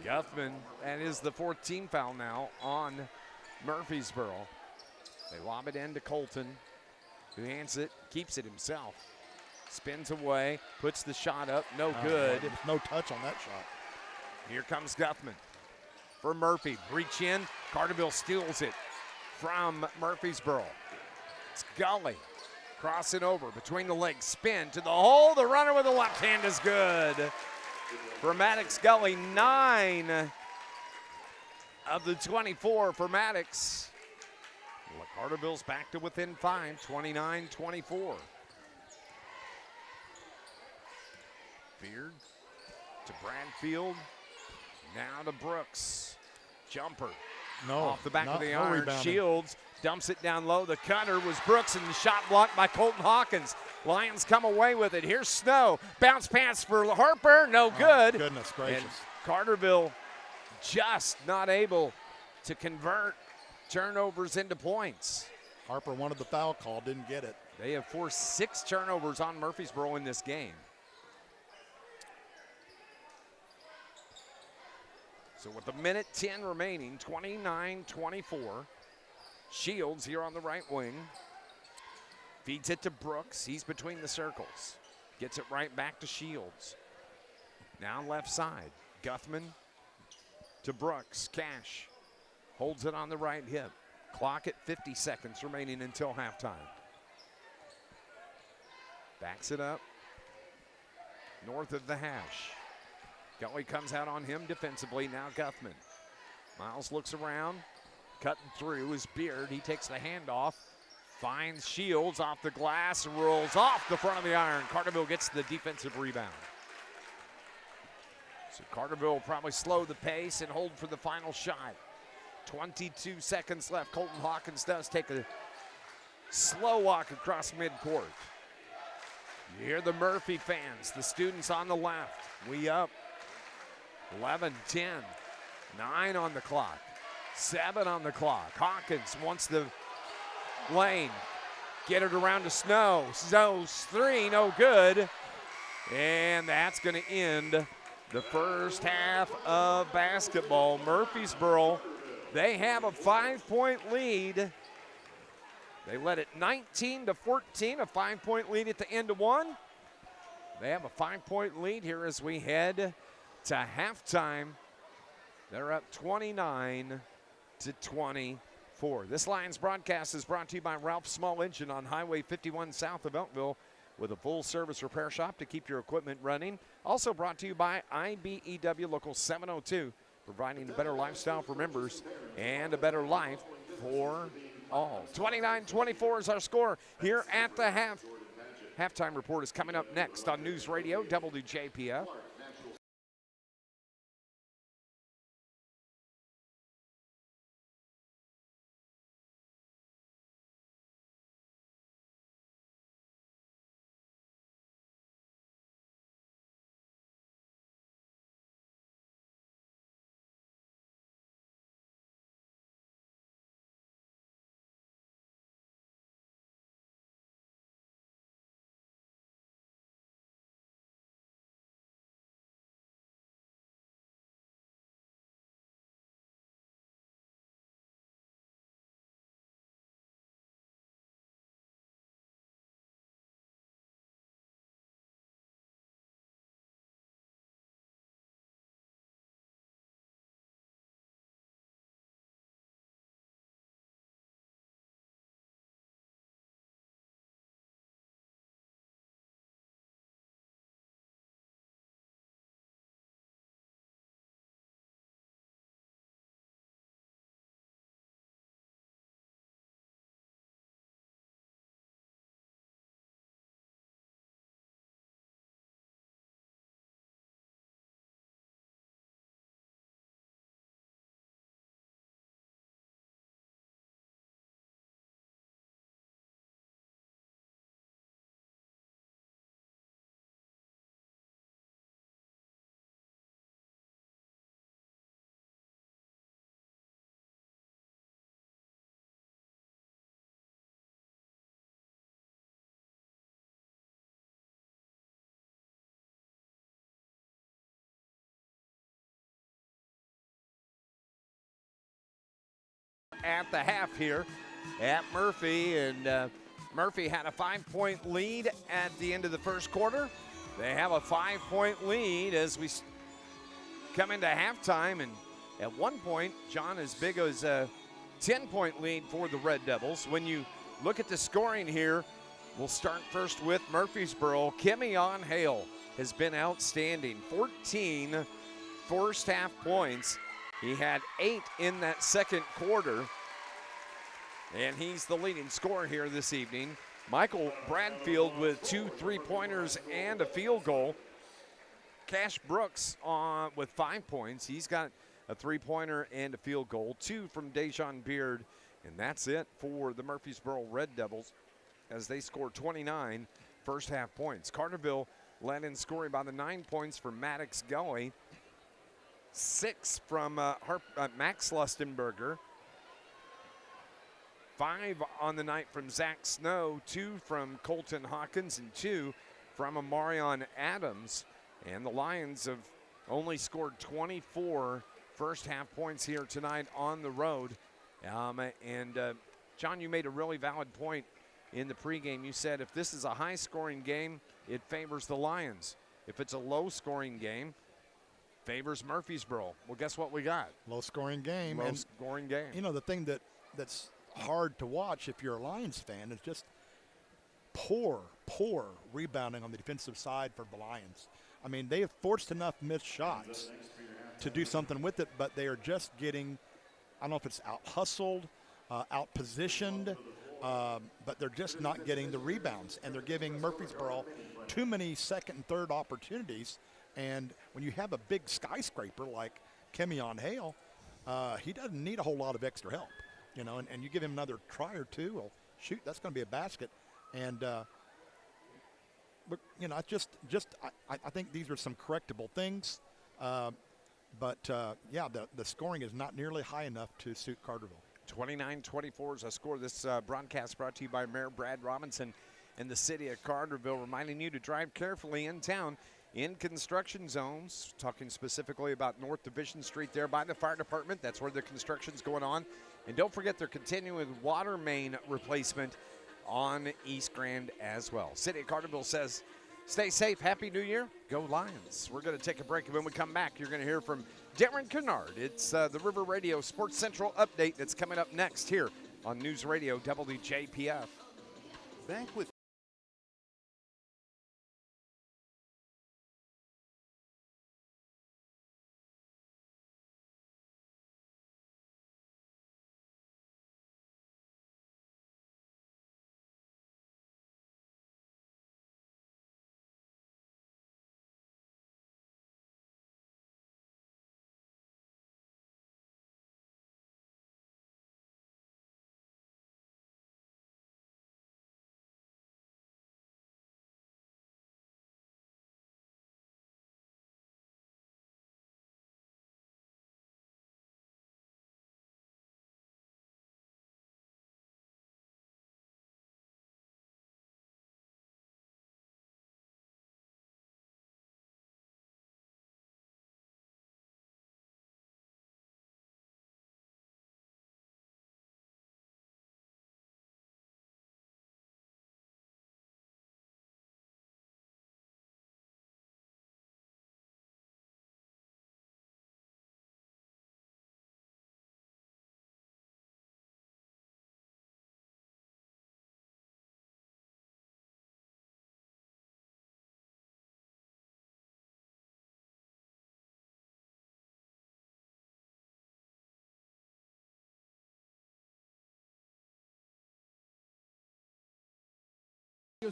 Guthman, that is the 14th foul now on Murphysboro. They lob it into Colton, who hands it, keeps it himself. Spins away, puts the shot up, no good.
No touch on that shot.
Here comes Guthman for Murphy. Reach in, Carterville steals it from Murphysboro. It's Gully, crossing over between the legs, spin to the hole. The runner with the left hand is good. For Maddox Gully, 9 of the 24 for Maddox. Carterville's back to within 5, 29-24. Beard to Bradfield, now to Brooks. Jumper off the back of the iron.
Rebounding.
Shields dumps it down low. The cutter was Brooks, and the shot blocked by Colton Hawkins. Lions come away with it. Here's Snow. Bounce pass for Harper. No good.
Goodness gracious.
And Carterville just not able to convert turnovers into points.
Harper wanted the foul call, didn't get it.
They have forced 6 turnovers on Murphysboro in this game. So with a minute 10 remaining, 29-24. Shields here on the right wing. Feeds it to Brooks. He's between the circles. Gets it right back to Shields. Now left side. Guthman to Brooks. Cash holds it on the right hip. Clock at 50 seconds remaining until halftime. Backs it up. North of the hash. Gully comes out on him defensively. Now Guthman. Miles looks around. Cutting through his Beard. He takes the handoff. Finds Shields off the glass. Rolls off the front of the iron. Carterville gets the defensive rebound. So Carterville will probably slow the pace and hold for the final shot. 22 seconds left. Colton Hawkins does take a slow walk across midcourt. You hear the Murphy fans, the students on the left. We up. 11, 10, 9 on the clock, 7 on the clock. Hawkins wants the lane. Get it around to Snow. Snow's 3, no good. And that's going to end the first half of basketball. Murphysboro, they have a 5-point lead. They led it 19-14, a 5-point lead at the end of one. They have a 5-point lead here as we head to halftime. They're up 29-24. This Lions broadcast is brought to you by Ralph's Small Engine on Highway 51 south of Elkville, with a full-service repair shop to keep your equipment running. Also brought to you by IBEW Local 702, providing a better lifestyle for members and a better life for all. 29-24 is our score here at the half. Halftime report is coming up next on News Radio WJPF. at the half here at Murphy, and Murphy had a 5-point lead at the end of the first quarter. They have a 5-point lead as we come into halftime, and at one point, John, as big as a 10-point lead for the Red Devils. When you look at the scoring here, we'll start first with Murphysboro. Kemion Hale has been outstanding. 14 first half points. He had 8 in that second quarter, and he's the leading scorer here this evening. Michael Bradfield with 2 3-pointers and a field goal. Cash Brooks with 5 points. He's got a 3-pointer and a field goal. 2 from Dejon Beard, and that's it for the Murphysboro Red Devils as they score 29 first half points. Carterville led in scoring by the 9 points for Maddox Gully. 6 from Max Lustenberger. 5 on the night from Zach Snow, 2 from Colton Hawkins, and 2 from Amarion Adams. And the Lions have only scored 24 first half points here tonight on the road. John, you made a really valid point in the pregame. You said if this is a high-scoring game, it favors the Lions. If it's a low-scoring game, favors Murphysboro. Well, guess what we got?
Low-scoring game.
Low-scoring game.
You know, the thing that's hard to watch if you're a Lions fan is just poor rebounding on the defensive side for the Lions. I mean, they have forced enough missed shots to do something with it, but they are just getting, I don't know if it's out-hustled, out-positioned, but they're just not getting the rebounds, and they're giving Murphysboro too many second and third opportunities. And when you have a big skyscraper like Kemion Hale, he doesn't need a whole lot of extra help, you know, and you give him another try or two, well, shoot, that's going to be a basket. And but, you know, I think these are some correctable things. But the scoring is not nearly high enough to suit Carterville.
29-24 is a score. This broadcast brought to you by Mayor Brad Robinson and the city of Carterville, reminding you to drive carefully in town in construction zones, talking specifically about North Division Street there by the fire department. That's where the construction's going on. And don't forget they're continuing with water main replacement on East Grand as well. City of Carterville says, stay safe. Happy New Year. Go Lions. We're going to take a break, and when we come back, you're going to hear from Darren Kennard. It's the River Radio Sports Central update that's coming up next here on News Radio WJPF.
Back with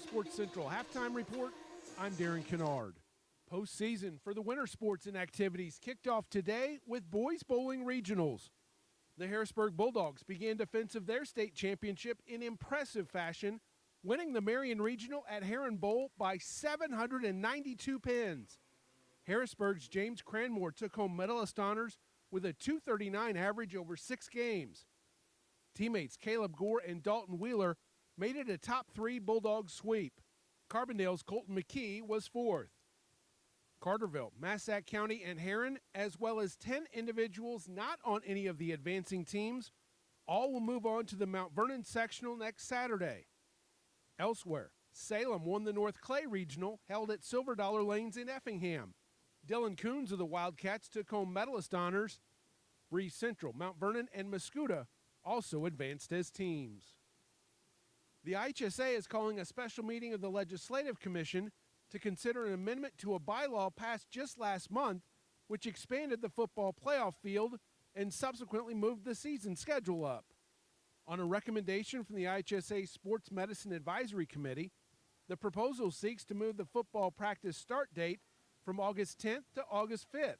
Sports Central Halftime Report, I'm Darren Kennard. Postseason for the winter sports and activities kicked off today with boys bowling regionals. The Harrisburg Bulldogs began defense of their state championship in impressive fashion, winning the Marion Regional at Heron Bowl by 792 pins. Harrisburg's James Cranmore took home medalist honors with a 239 average over 6 games. Teammates Caleb Gore and Dalton Wheeler made it a top 3 Bulldog sweep. Carbondale's Colton McKee was 4th. Carterville, Massac County, and Heron, as well as 10 individuals not on any of the advancing teams, All will move on to the Mount Vernon sectional next Saturday. Elsewhere, Salem won the North Clay Regional held at Silver Dollar Lanes in Effingham. Dylan Coons of the Wildcats took home medalist honors. Bree Central, Mount Vernon, and Mascoutah also advanced as teams. The IHSA is calling a special meeting of the Legislative Commission to consider an amendment to a bylaw passed just last month, which expanded the football playoff field and subsequently moved the season schedule up. On a recommendation from the IHSA Sports Medicine Advisory Committee, the proposal seeks to move the football practice start date from August 10th to August 5th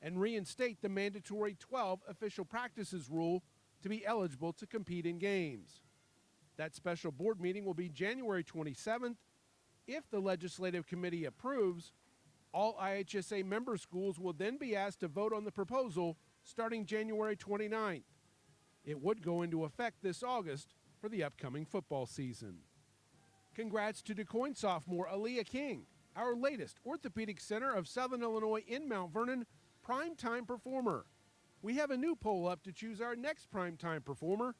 and reinstate the mandatory 12 official practices rule to be eligible to compete in games. That special board meeting will be January 27th. If the Legislative Committee approves, all IHSA member schools will then be asked to vote on the proposal starting January 29th. It would go into effect this August for the upcoming football season. Congrats to DuQuoin sophomore Aaliyah King, our latest Orthopedic Center of Southern Illinois in Mount Vernon primetime performer. We have a new poll up to choose our next primetime performer.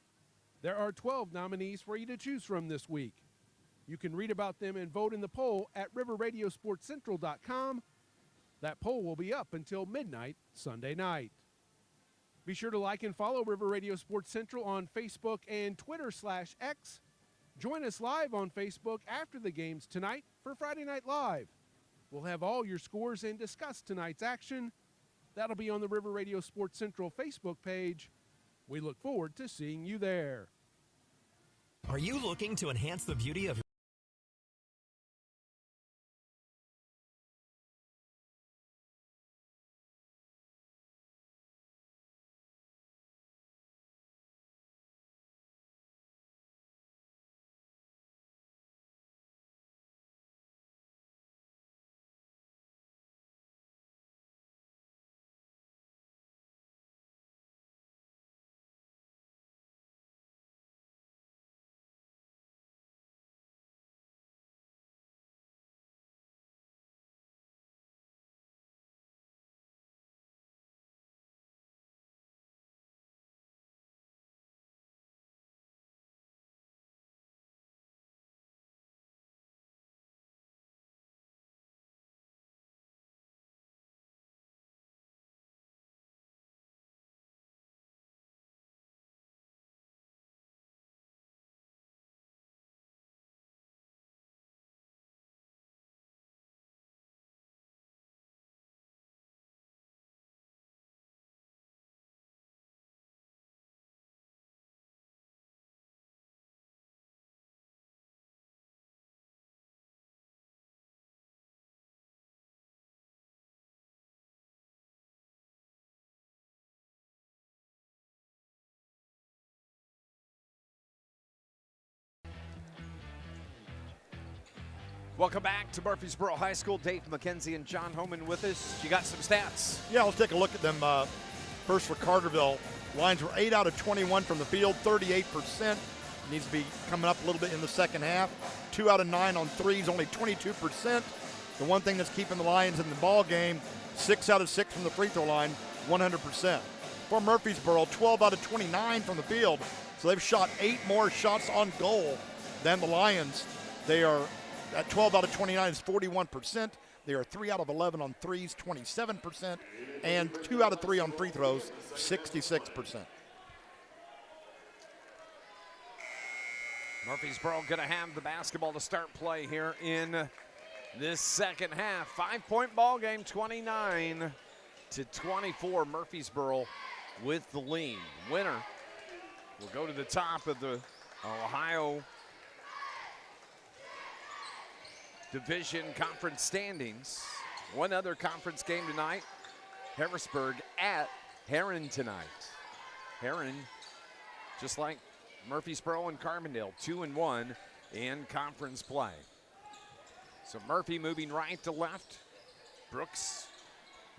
There are 12 nominees for you to choose from this week. You can read about them and vote in the poll at riverradiosportscentral.com. That poll will be up until midnight Sunday night. Be sure to like and follow River Radio Sports Central on Facebook and Twitter/X. Join us live on Facebook after the games tonight for Friday Night Live. We'll have all your scores and discuss tonight's action. That'll be on the River Radio Sports Central Facebook page. We look forward to seeing you there.
Are you looking to enhance the beauty of your
Welcome back to Murphysboro High School. Dave McKenzie and John Homan with us. You got some stats?
Yeah, let's take a look at them. First for Carterville, Lions were 8 out of 21 from the field, 38%. Needs to be coming up a little bit in the second half. 2 out of 9 on threes, only 22%. The one thing that's keeping the Lions in the ball game, 6 out of 6 from the free throw line, 100%. For Murphysboro, 12 out of 29 from the field. So they've shot 8 more shots on goal than the Lions. They are at 12 out of 29 is 41%. They are 3 out of 11 on threes, 27%, and 2 out of 3 on free throws, 66%.
Murphysboro going to have the basketball to start play here in this second half. 5-point ball game, 29-24. Murphysboro with the lead. Winner will go to the top of the Ohio Division Conference standings. One other conference game tonight. Harrisburg at Herrin tonight. Herrin, just like Murphysboro and Carbondale, 2-1 in conference play. So Murphy moving right to left. Brooks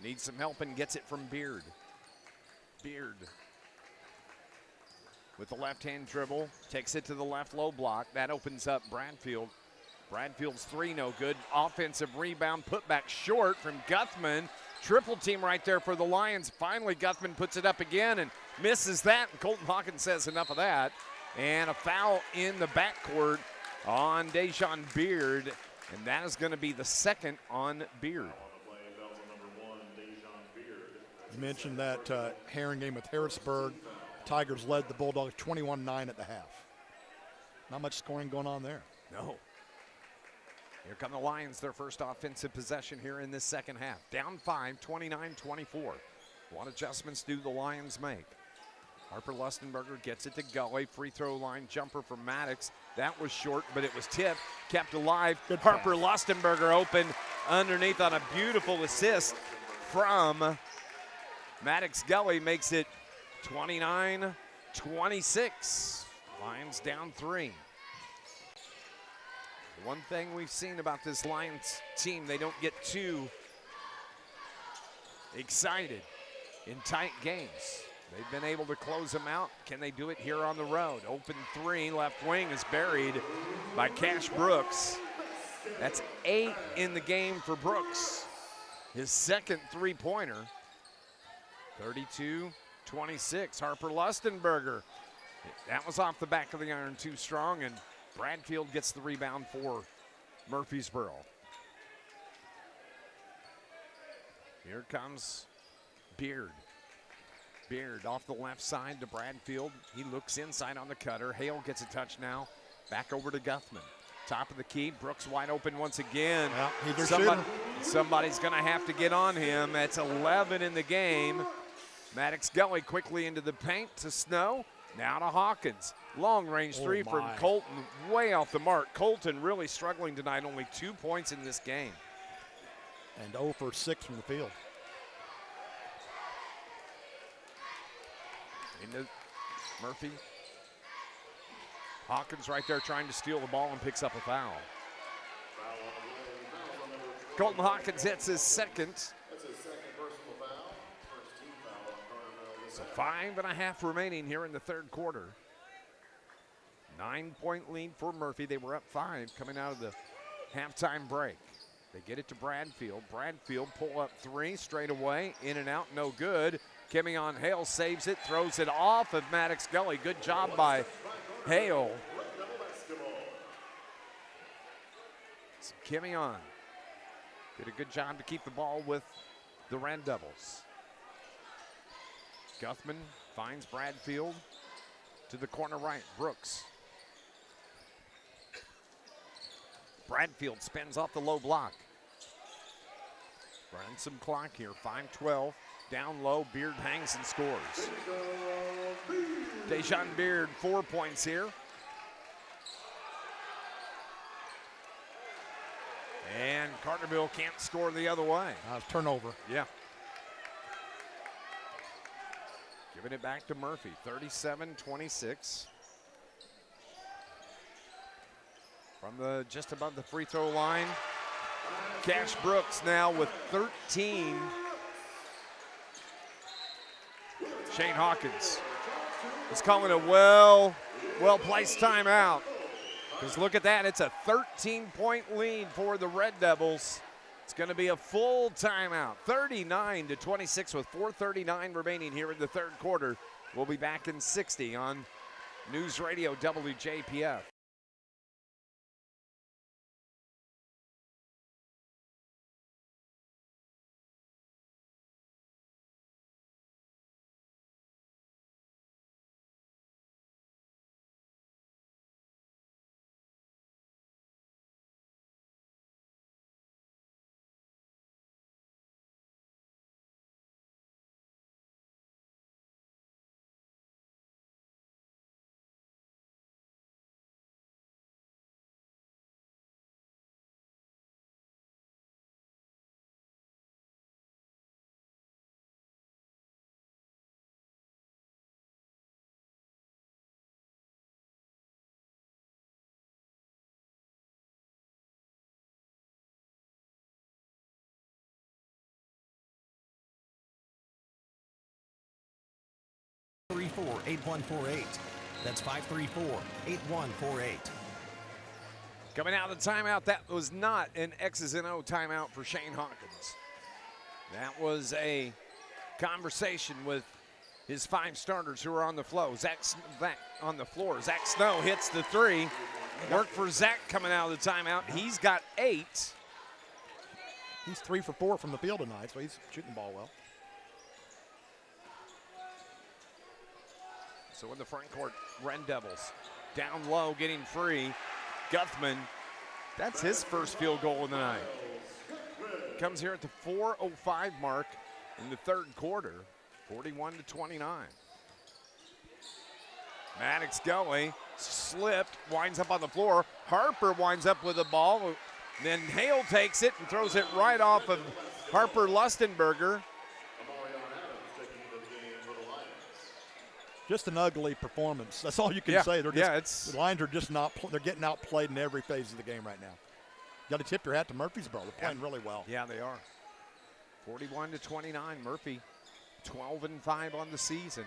needs some help and gets it from Beard. Beard with the left-hand dribble, takes it to the left low block. That opens up Bradfield. Bradfield's three no good. Offensive rebound, put back short from Guthman. Triple team right there for the Lions. Finally, Guthman puts it up again, and misses that, and Colton Hawkins says enough of that. And a foul in the backcourt on Dejon Beard, and that is going to be the second on Beard.
You mentioned that Herring game with Harrisburg. Tigers led the Bulldogs 21-9 at the half. Not much scoring going on there.
No. Here come the Lions, their first offensive possession here in this second half. Down 5, 29-24. What adjustments do the Lions make? Harper Lustenberger gets it to Gully. Free throw line jumper for Maddox. That was short, but it was tipped, kept alive.
Good
Harper
pass.
Lustenberger open underneath on a beautiful assist from Maddox. Gully makes it 29-26. Lions down 3. The one thing we've seen about this Lions team, they don't get too excited in tight games. They've been able to close them out. Can they do it here on the road? Open 3, left wing is buried by Cash Brooks. That's 8 in the game for Brooks. His second three-pointer. 32-26, Harper Lustenberger. That was off the back of the iron too strong, and Bradfield gets the rebound for Murphysboro. Here comes Beard. Beard off the left side to Bradfield. He looks inside on the cutter. Hale gets a touch now. Back over to Guthman. Top of the key. Brooks wide open once again.
Yeah, he's their shooter.
Somebody's going to have to get on him. That's 11 in the game. Maddox Gully quickly into the paint to Snow. Now to Hawkins. Long range three from Colton. Way off the mark. Colton really struggling tonight. Only 2 points in this game.
And 0 for 6 from the field.
Into Murphy. Hawkins right there trying to steal the ball and picks up a foul. Colton Hawkins hits his second. So 5.5 remaining here in the third quarter. 9-point lead for Murphy. They were up 5 coming out of the halftime break. They get it to Bradfield. Bradfield pull up 3 straight away. In and out, no good. Kemion Hale saves it, throws it off of Maddox Gully. Good job by Hale. So Kemion did a good job to keep the ball with the Red Devils. Guthman finds Bradfield to the corner right. Brooks. Bradfield spins off the low block. Running some clock here, 5:12. Down low, Beard hangs and scores. Dejon Beard, 4 points here. And Carterville can't score the other way.
Turnover.
Yeah. Giving it back to Murphy, 37-26. From just above the free throw line. Cash Brooks now with 13. Shane Hawkins is calling a well-placed timeout. Because look at that, it's a 13-point lead for the Red Devils. It's going to be a full timeout, 39-26 with 4:39 remaining here in the third quarter. We'll be back in 60 on News Radio WJPF.
That's 534-8148.
Coming out of the timeout, that was not an X's and O timeout for Shane Hawkins. That was a conversation with his 5 starters who are on the floor. Zach on the floor. Zach Snow hits the 3. Work for Zach coming out of the timeout. He's got 8.
He's 3 for 4 from the field tonight, so he's shooting the ball well.
So in the front court, Red Devils down low, getting free. Guthman, that's his first field goal of the night. Comes here at the 4:05 mark in the third quarter, 41-29. Maddox Gully slipped, winds up on the floor. Harper winds up with the ball. Then Hale takes it and throws it right off of Harper Lustenberger.
Just an ugly performance. That's all you can say. They're just, the Lions are just not. They're getting outplayed in every phase of the game right now. You got to tip your hat to Murphysboro. They're playing really well.
Yeah, they are. 41-29. Murphy, 12-5 on the season.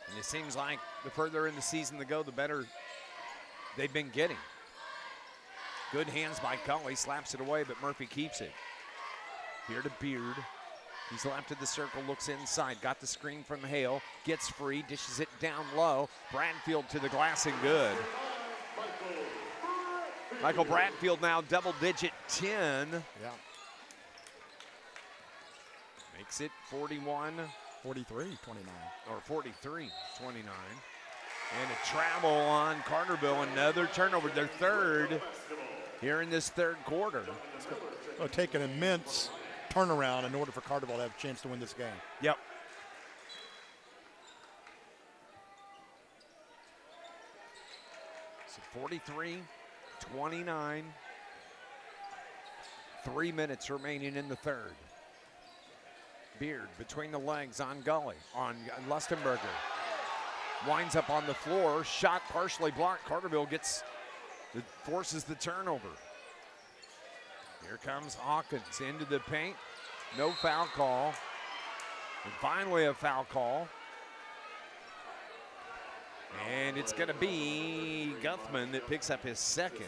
And it seems like the further in the season they go, the better they've been getting. Good hands by Gully, slaps it away, but Murphy keeps it. Here to Beard. He's left of the circle, looks inside, got the screen from Hale, gets free, dishes it down low. Bradfield to the glass and good. Michael Bradfield now double-digit 10.
Yeah.
Makes it 41.
43-29.
Or 43-29. And a travel on Carterville, another turnover, their third here in this third quarter.
It'll take an immense turnaround in order for Carterville to have a chance to win this game.
Yep. So 43-29. 3 minutes remaining in the third. Beard between the legs on Gully, on Lustenberger. Winds up on the floor, shot partially blocked. Carterville forces the turnover. Here comes Hawkins into the paint. No foul call. And finally a foul call. And it's going to be Guthman that picks up his second.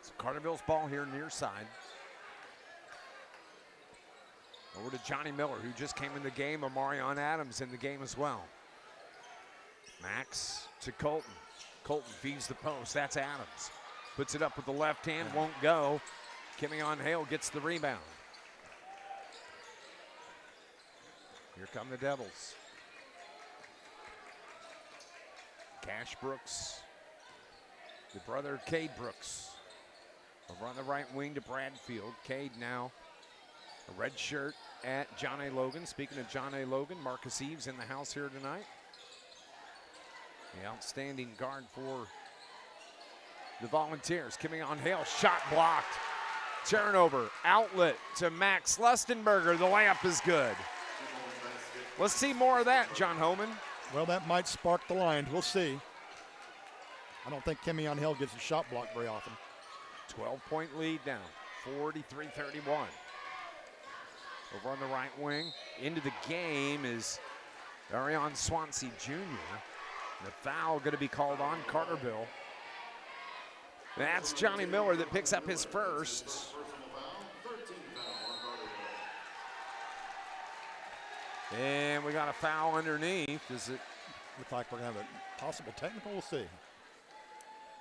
So Carterville's ball here near side. Over to Johnny Miller, who just came in the game. Omarion Adams in the game as well. Max to Colton. Colton feeds the post. That's Adams. Puts it up with the left hand, won't go. Kimion Hale gets the rebound. Here come the Devils. Cash Brooks, the brother Cade Brooks. Over on the right wing to Bradfield. Cade now a red shirt at John A. Logan. Speaking of John A. Logan, Marcus Eves in the house here tonight. The outstanding guard for the Volunteers. Kimion Hale, shot blocked. Turnover, outlet to Max Lustenberger. The layup is good. Let's see more of that, John Homan.
Well, that might spark the Lions. We'll see. I don't think Kimion Hale gets a shot block very often.
12-point lead now, 43-31. Over on the right wing, into the game is Arion Swansea Jr. The foul going to be called on Carterville. That's Johnny Miller that picks up his first. And we got a foul underneath. Does it
look like we're going to have a possible technical? We'll see.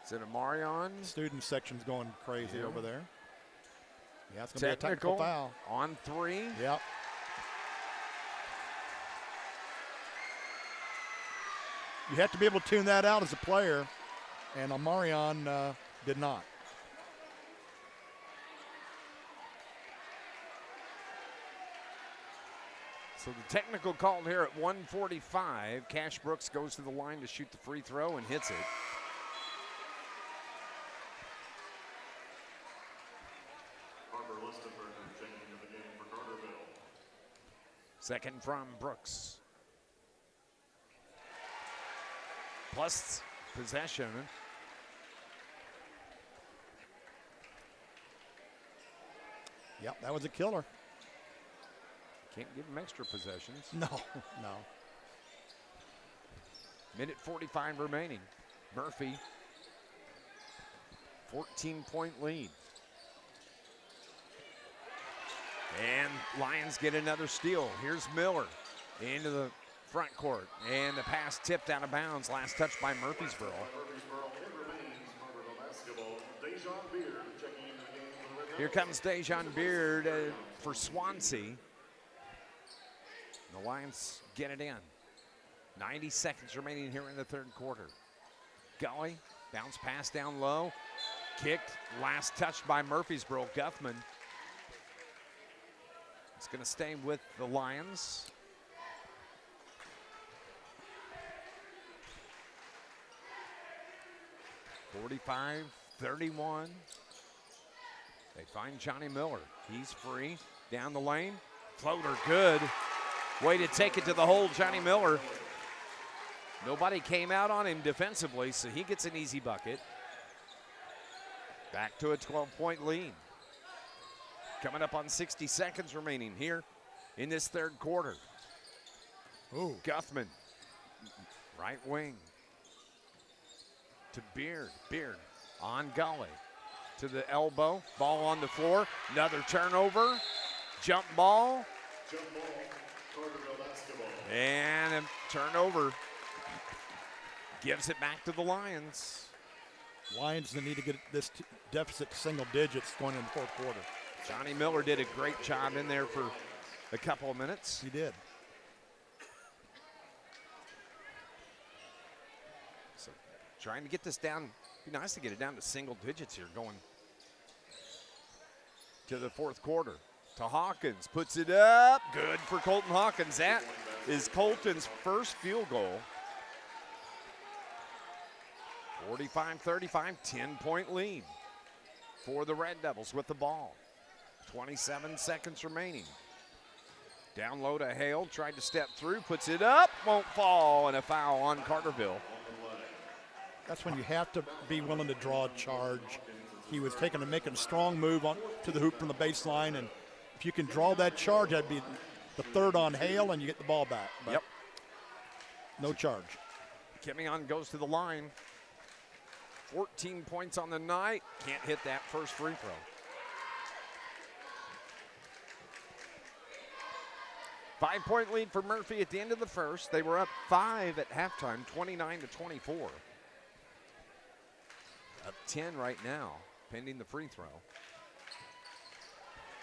Is it a Marion?
Student section's going crazy over there. Yeah, it's going to be a technical foul.
On 3.
Yep. You have to be able to tune that out as a player, and Omarion did not.
So the technical called here at 1:45. Cash Brooks goes to the line to shoot the free throw and hits it. Second from Brooks. Plus possession.
Yep, that was a killer.
Can't give him extra possessions.
No, no.
Minute 45 remaining. Murphy, 14-point lead. And Lions get another steal. Here's Miller into the front court. And the pass tipped out of bounds. Last touch by Murphysboro. Here comes Dejon Beard for Swansea. The Lions get it in. 90 seconds remaining here in the third quarter. Gully, bounce pass down low. Kicked, last touched by Murphysboro. Guthman. It's going to stay with the Lions. (45-31). They find Johnny Miller. He's free. Down the lane. Floater good. Way to take it to the hole, Johnny Miller. Nobody came out on him defensively, so he gets an easy bucket. Back to a 12-point lead. Coming up on 60 seconds remaining here in this third quarter.
Ooh.
Guthman, right wing to Beard. Beard on Gully to the elbow. Ball on the floor. Another turnover. Jump ball. And a turnover. Gives it back to the Lions.
Lions need to get this deficit to single digits going into the fourth quarter.
Johnny Miller did a great job in there for a couple of minutes.
He did.
So trying to get this down. Be nice to get it down to single digits here going to the fourth quarter. To Hawkins, puts it up. Good for Colton Hawkins. That is Colton's first field goal. 45-35, 10-point lead for the Red Devils with the ball. 27 seconds remaining. Down low to Hale, tried to step through, puts it up, won't fall, and a foul on Carterville.
That's when you have to be willing to draw a charge. He was making a strong move on to the hoop from the baseline, and if you can draw that charge, that'd be the third on Hale, and you get the ball back. But
yep.
No charge.
Kimion goes to the line. 14 points on the night. Can't hit that first free throw. Five-point lead for Murphy at the end of the first. They were up 5 at halftime, 29-24. Up 10 right now, pending the free throw.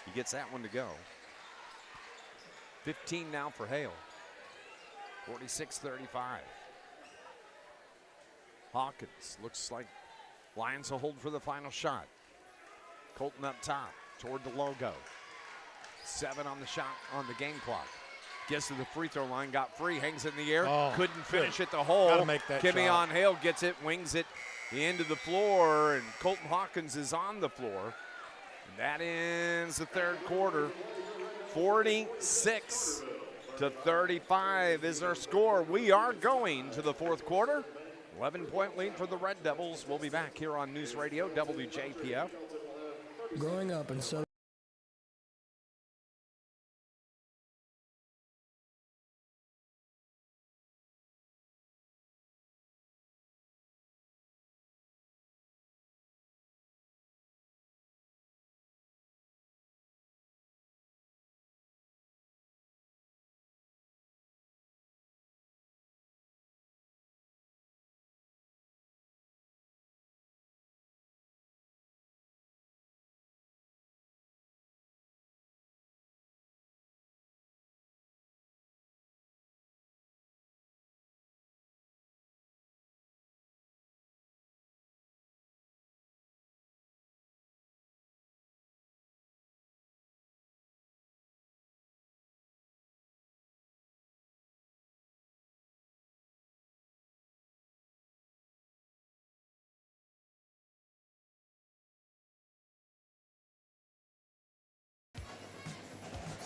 He gets that one to go. 15 now for Hale. 46-35. Hawkins looks like Lions will hold for the final shot. Colton up top toward the logo. 7 on the shot on the game clock. Gets to the free throw line, got free, hangs it in the air.
Oh,
couldn't finish at the hole.
Gotta make that
Kimion
shot.
Hale gets it, wings it into the floor, and Colton Hawkins is on the floor. And that ends the third quarter. 46-35 is our score. We are going to the fourth quarter. 11-point lead for the Red Devils. We'll be back here on News Radio, WJPF.
Growing up in Southern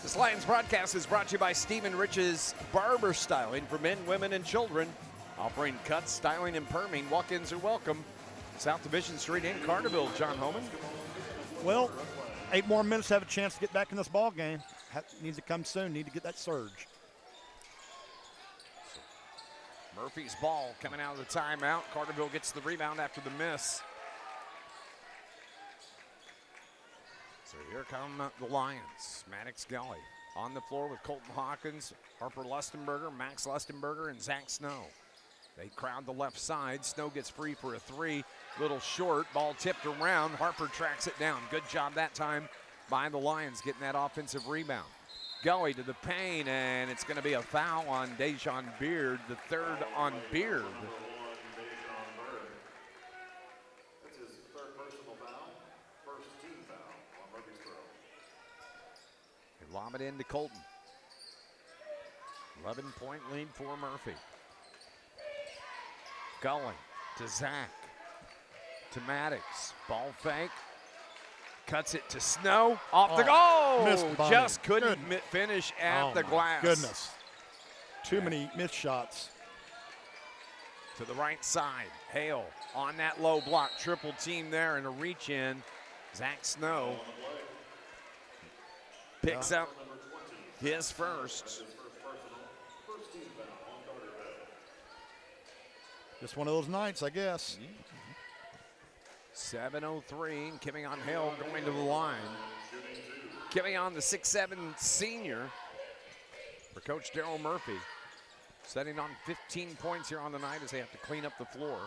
This Lions broadcast is brought to you by Steve and Rich's Barber Styling for men, women, and children. Offering cuts, styling, and perming. Walk-ins are welcome. South Division Street in Carterville, John Homan.
Well, 8 more minutes to have a chance to get back in this ball game. Needs to come soon. Need to get that surge.
Murphy's ball coming out of the timeout. Carterville gets the rebound after the miss. So here come the Lions. Maddox Gully on the floor with Colton Hawkins, Harper Lustenberger, Max Lustenberger, and Zach Snow. They crowd the left side. Snow gets free for a three. Little short. Ball tipped around. Harper tracks it down. Good job that time by the Lions getting that offensive rebound. Gully to the paint, and it's going to be a foul on Dejon Beard, the third on Beard.
That's his third personal foul, first team foul on Murphysboro.
They lob it into Colton. 11-point lead for Murphy. Gully to Zach, to Maddox. Ball fake. Cuts it to Snow. Off the goal. Just couldn't finish at the glass.
Goodness. Too many missed shots.
To the right side. Hale on that low block. Triple team there and a reach in. Zach Snow picks up his first.
Just one of those nights, I guess.
7:03, Kivion Hale going to the line. Kivion, the 6'7" senior for Coach Darryl Murphy, setting on 15 points here on the night as they have to clean up the floor.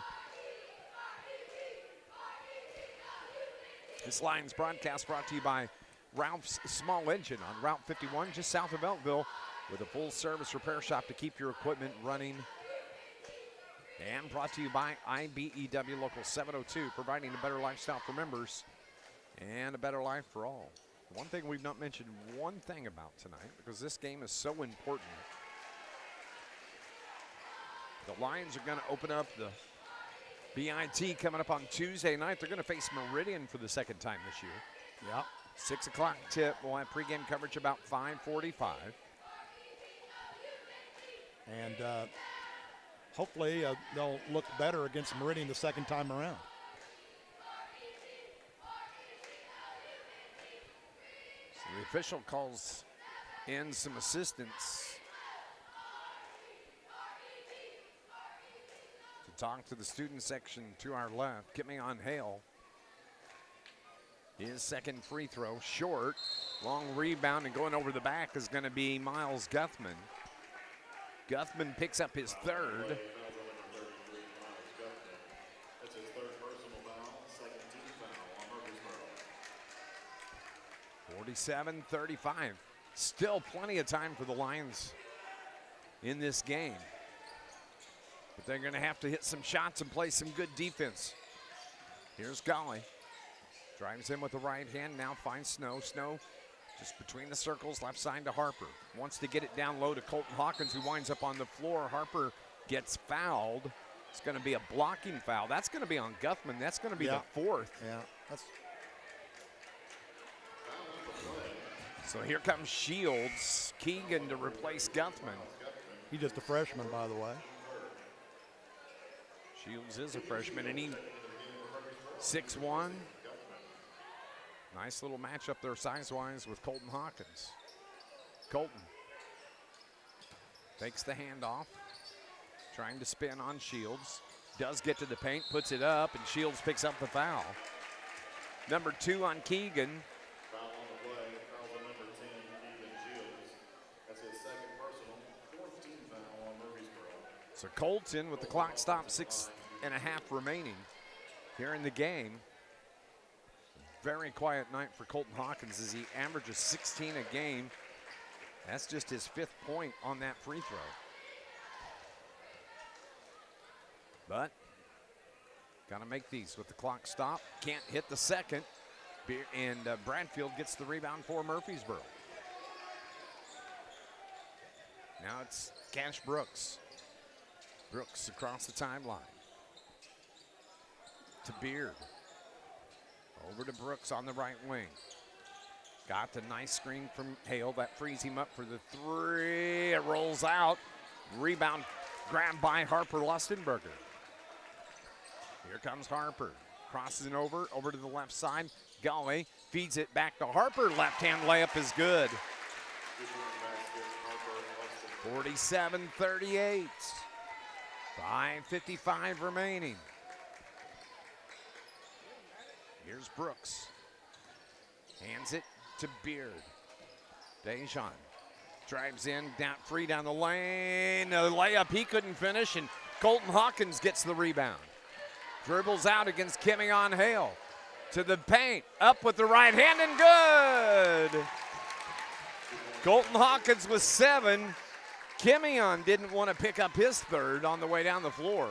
This Lions broadcast brought to you by Ralph's Small Engine on Route 51, just south of Elkville, with a full-service repair shop to keep your equipment running. And brought to you by IBEW Local 702, providing a better lifestyle for members and a better life for all. One thing we've not mentioned one thing about tonight, because this game is so important. The Lions are going to open up the BIT coming up on Tuesday night. They're going to face Meridian for the second time this year.
Yep.
6 o'clock tip. We'll have pregame coverage about 5:45.
And hopefully they'll look better against Meridian the second time around.
So the official calls in some assistance to talk to the student section to our left. Kivion Hale. His second free throw, short. Long rebound and going over the back is going to be Miles Guthman. Guthman picks up his third.
That's his third personal foul, second team foul on Murphysboro.
47-35. Still plenty of time for the Lions in this game. But they're going to have to hit some shots and play some good defense. Here's Gully. Drives in with the right hand, now finds Snow. Snow just between the circles, left side to Harper. Wants to get it down low to Colton Hawkins, who winds up on the floor. Harper gets fouled. It's going to be a blocking foul. That's going to be on Guthman. That's going to be the fourth.
Yeah. That's
So here comes Shields. Keegan to replace Guthman.
He's just a freshman, by the way.
Shields is a freshman, and he 6'1". Nice little matchup there size-wise with Colton Hawkins. Colton takes the handoff, trying to spin on Shields. Does get to the paint, puts it up, and Shields picks up the foul. Number 2 on Keegan.
Foul on the play, foul on number 10, Keegan Shields. That's his second personal, fourth team foul on Murphysboro.
So Colton with the clock stopped, 6.5 remaining here in the game. Very quiet night for Colton Hawkins as he averages 16 a game. That's just his 5th point on that free throw. But got to make these with the clock stop. Can't hit the second. And Bradfield gets the rebound for Murphysboro. Now it's Cash Brooks. Brooks across the timeline. To Beard. Over to Brooks on the right wing. Got the nice screen from Hale. That frees him up for the three. It rolls out. Rebound grabbed by Harper Lustenberger. Here comes Harper. Crosses it over to the left side. Gully feeds it back to Harper. Left-hand layup is good.
47-38.
5:55 remaining. Here's Brooks. Hands it to Beard. Dejan drives in, free down the lane. A layup he couldn't finish, and Colton Hawkins gets the rebound. Dribbles out against Kimion Hale. To the paint, up with the right hand and good. Colton Hawkins with 7. Kimion didn't want to pick up his third on the way down the floor.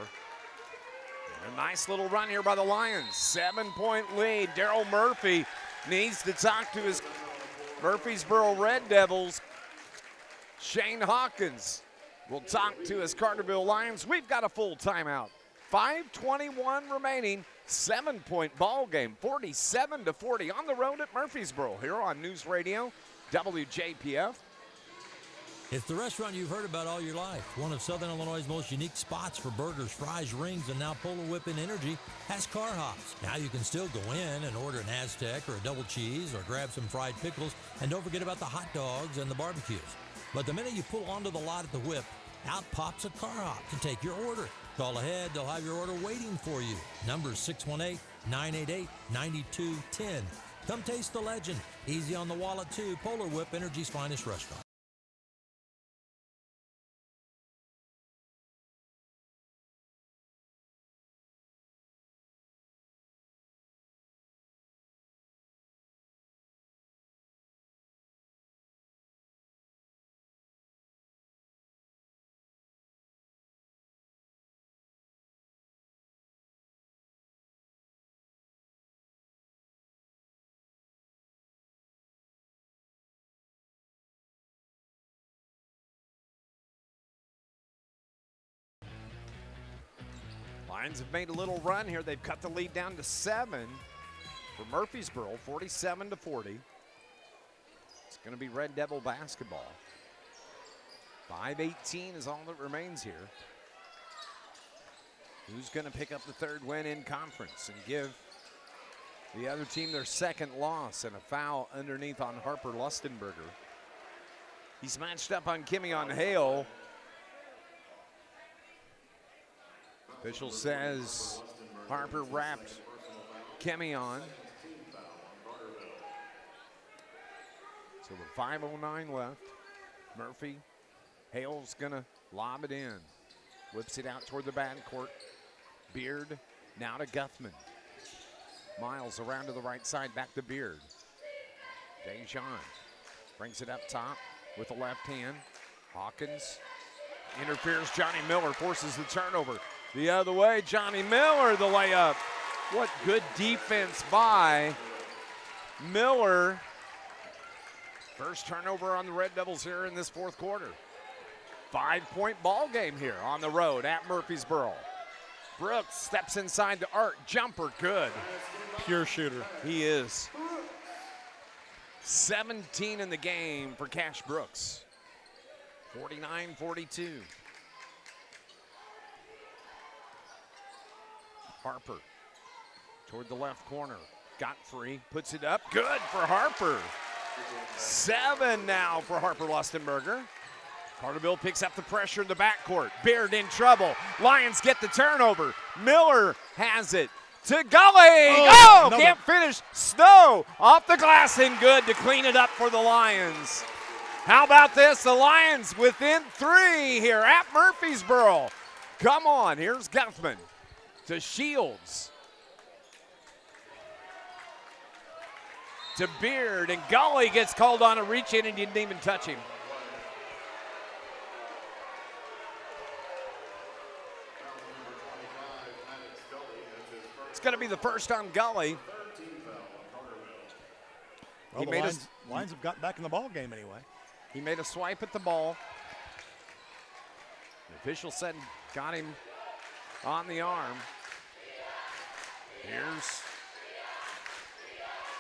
A nice little run here by the Lions. 7-point lead. Daryl Murphy needs to talk to his Murphysboro Red Devils. Shane Hawkins will talk to his Carterville Lions. We've got a full timeout. 5:21 remaining. 7-point ball game. 47-40 on the road at Murphysboro here on News Radio WJPF.
It's the restaurant you've heard about all your life. One of Southern Illinois' most unique spots for burgers, fries, rings, and now Polar Whipping Energy has car hops. Now you can still go in and order an Aztec or a double cheese or grab some fried pickles, and don't forget about the hot dogs and the barbecues. But the minute you pull onto the lot at the Whip, out pops a car hop to take your order. Call ahead, they'll have your order waiting for you. Number 618-988-9210. Come taste the legend. Easy on the wallet too. Polar Whip, Energy's finest restaurant.
Lions have made a little run here. They've cut the lead down to 7 for Murphysboro, 47-40. It's going to be Red Devil basketball. 5:18 is all that remains here. Who's going to pick up the third win in conference and give the other team their second loss, and a foul underneath on Harper Lustenberger. He's matched up on Kimion Hale. Official says Harper wrapped Kimion. So with 5:09 left, Murphy, Hale's gonna lob it in. Whips it out toward the backcourt. Beard, now to Guthman. Miles around to the right side, back to Beard. Dejan brings it up top with the left hand. Hawkins interferes. Johnny Miller forces the turnover. The other way, Johnny Miller, the layup. What good defense by Miller. First turnover on the Red Devils here in this fourth quarter. 5-point ball game here on the road at Murphysboro. Brooks steps inside to Art. Jumper, good.
Pure shooter.
He is. 17 in the game for Cash Brooks. 49-42. Harper toward the left corner. Godfrey puts it up. Good for Harper. 7 now for Harper Lustenberger. Carterville picks up the pressure in the backcourt. Beard in trouble. Lions get the turnover. Miller has it to Gully. Oh, can't finish. Snow off the glass and good to clean it up for the Lions. How about this? The Lions within 3 here at Murphysboro. Come on, here's Guthman to Shields. To Beard, and Gully gets called on a reach in and didn't even touch him. It's going to be the first on Gully.
Well, the Lions have gotten back in the ball game anyway.
He made a swipe at the ball. The official said got him on the arm. Here's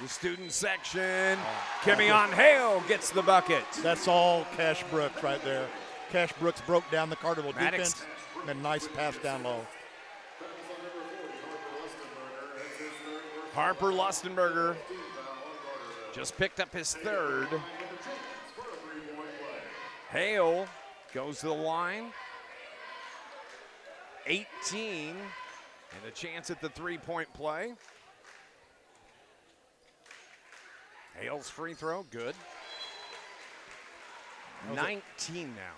the student section. Kimion Hale gets the bucket.
That's all Cash Brooks right there. Cash Brooks broke down the Carterville defense. And a nice pass down low.
Harper Lustenberger just picked up his third. Hale goes to the line. 18, and a chance at the three-point play. Hale's free throw, good. 19 now.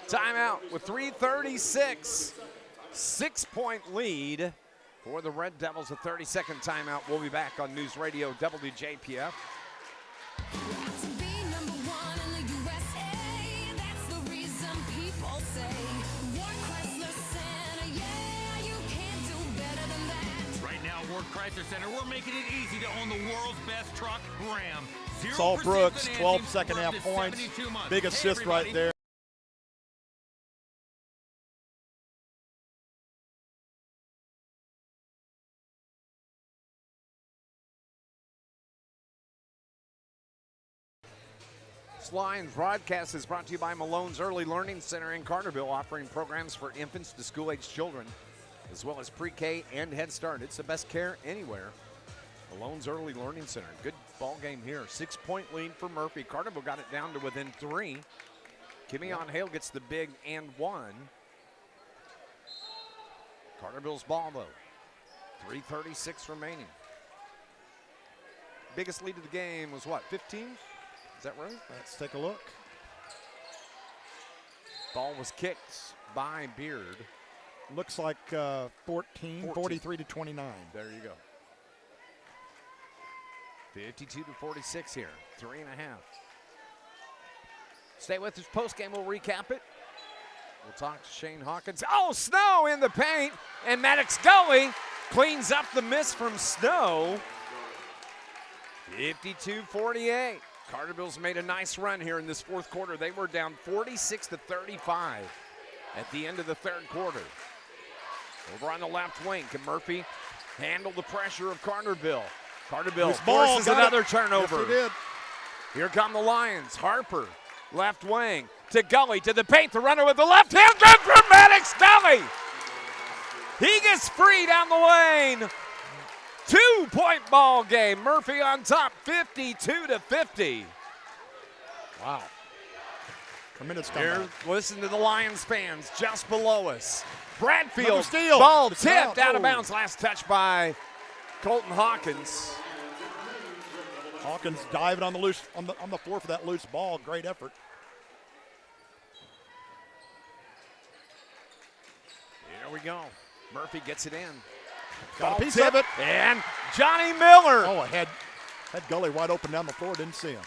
Timeout with 3:36. 6-point lead for the Red Devils. A 30-second timeout. We'll be back on News Radio WJPF.
Chrysler Center, we're making it easy to own the world's best truck, Ram.
Saul Brooks, 12 second half points. Big assist right there.
Lions broadcast is brought to you by Malone's Early Learning Center in Carterville, offering programs for infants to school-age children, as well as pre-K and Head Start. It's the best care anywhere. Malone's Early Learning Center. Good ball game here. 6-point lead for Murphy. Carterville got it down to within 3. Kimmy Hale gets the big and 1. Carterville's ball, though. 3:36 remaining. Biggest lead of the game was what, 15? Is that right?
Let's take a look.
Ball was kicked by Beard.
Looks like 14, 43 to 29.
There you go. 52 to 46 here. 3.5. Stay with us post-game. We'll recap it. We'll talk to Shane Hawkins. Oh, Snow in the paint. And Maddox Gully cleans up the miss from Snow. 52-48. Carterville's made a nice run here in this fourth quarter. They were down 46 to 35 at the end of the third quarter. Over on the left wing, can Murphy handle the pressure of Carterville? Carterville forces another turnover.
Yes, he did.
Here come the Lions. Harper, left wing, to Gully, to the paint. The runner with the left hand, good for Maddox Gully. He gets free down the lane. 2-point ball game. Murphy on top, 52 to 50. Wow.
Tremendous
Here,
comeback.
listen to the Lions fans just below us. Bradfield,
Another steal.
ball
It's
tipped out of
Oh.
bounds. Last touch by Colton Hawkins.
Hawkins diving on the loose on the floor for that loose ball. Great effort.
Here we go. Murphy gets it in.
Got
Ball
a piece
tip,
of it.
and Johnny Miller.
Oh, had Gully wide open down the floor. Didn't see him.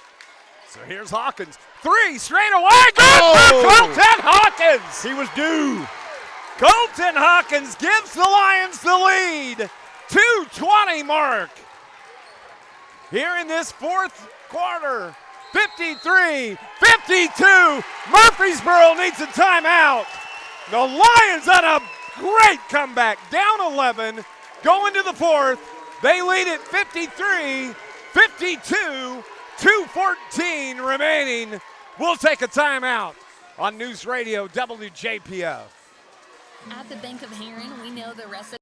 So here's Hawkins. 3 straight away. Good for Colton Hawkins.
He was due.
Colton Hawkins gives the Lions the lead. 2:20 mark. Here in this fourth quarter. 53-52. Murphysboro needs a timeout. The Lions on a great comeback. Down 11. Going to the fourth. They lead at 53-52. 2:14 remaining. We'll take a timeout on News Radio WJPF.
At the Bank of Heron, we know the rest of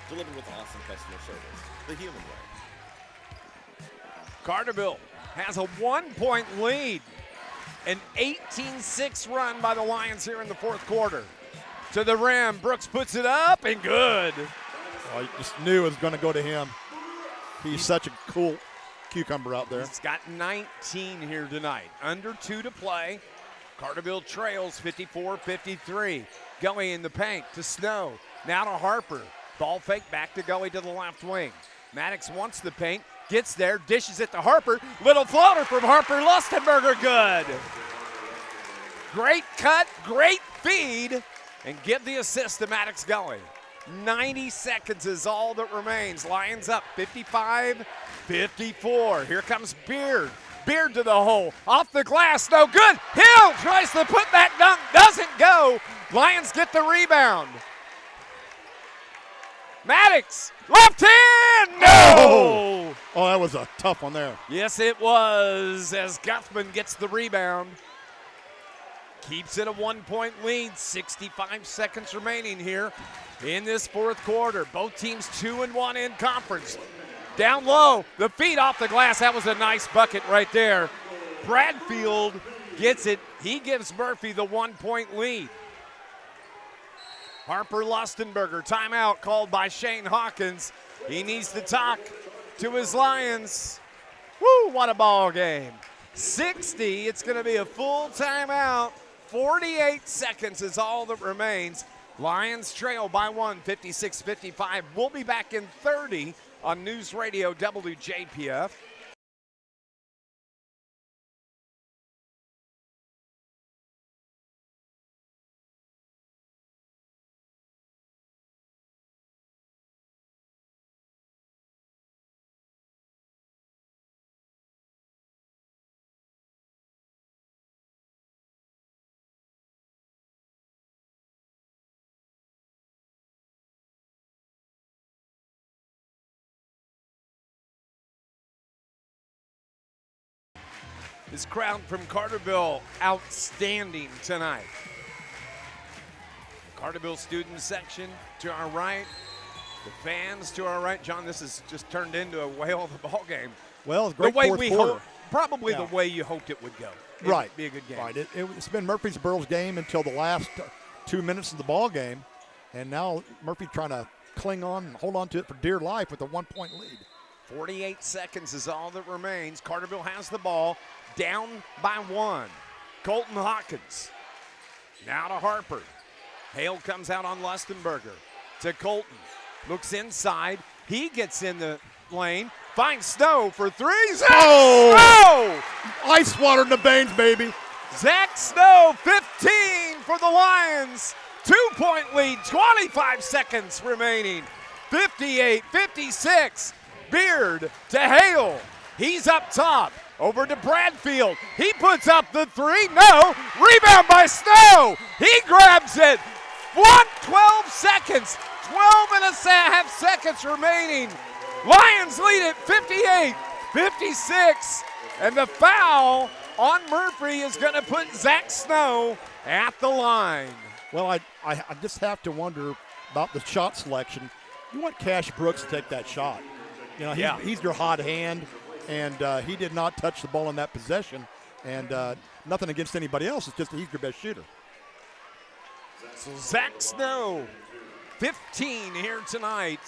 Delivered with awesome customer service. The human way.
Carterville has a 1-point lead. An 18-6 run by the Lions here in the fourth quarter. To the rim, Brooks puts it up and good.
Well, you just knew it was going to go to him. He's such a cool cucumber out there.
He's got 19 here tonight. Under 2 to play. Carterville trails 54-53. Gully in the paint to Snow. Now to Harper. Ball fake back to Gully to the left wing. Maddox wants the paint, gets there, dishes it to Harper. Little floater from Harper Lustenberger, good. Great cut, great feed, and give the assist to Maddox going. 90 seconds is all that remains. Lions up 55-54. Here comes Beard. Beard to the hole. Off the glass, no good. Hill tries to put that dunk, doesn't go. Lions get the rebound. Maddox, left hand, no!
Oh, that was a tough one there.
Yes, it was, as Guthman gets the rebound. Keeps it a 1-point lead, 65 seconds remaining here in this fourth quarter. Both teams 2-1 in conference. Down low, the feed off the glass. That was a nice bucket right there. Bradfield gets it. He gives Murphy the 1-point lead. Harper Lustenberger, timeout called by Shane Hawkins. He needs to talk to his Lions. Woo, what a ball game. 60, it's going to be a full timeout. 48 seconds is all that remains. Lions trail by 1, 56-55. We'll be back in 30 on News Radio WJPF. This crowd from Carterville, outstanding tonight. Carterville student section to our right, the fans to our right. John, this has just turned into a whale of a ball game.
Well, it's great
the way
fourth
we
quarter.
hope, probably the way you hoped it would go.
Right.
It'd be a good game.
Right. It's been Murphysboro's game until the last 2 minutes of the ball game, and now Murphy trying to cling on and hold on to it for dear life with a 1-point lead.
48 seconds is all that remains. Carterville has the ball, down by 1. Colton Hawkins. Now to Harper. Hale comes out on Lustenberger. To Colton. Looks inside. He gets in the lane. Finds Snow for 3.
Oh! Ice water in the veins, baby.
Zach Snow, 15 for the Lions. 2-point lead, 25 seconds remaining. 58-56. Beard to Hale. He's up top. Over to Bradfield. He puts up the 3. No. Rebound by Snow. He grabs it. 12 seconds. 12 and a half seconds remaining. Lions lead it 58-56. And the foul on Murphy is going to put Zach Snow at the line.
Well, I just have to wonder about the shot selection. You want Cash Brooks to take that shot. You know, he's your hot hand, and he did not touch the ball in that possession. And nothing against anybody else. It's just he's your best shooter.
So Zach Snow, 15 here tonight.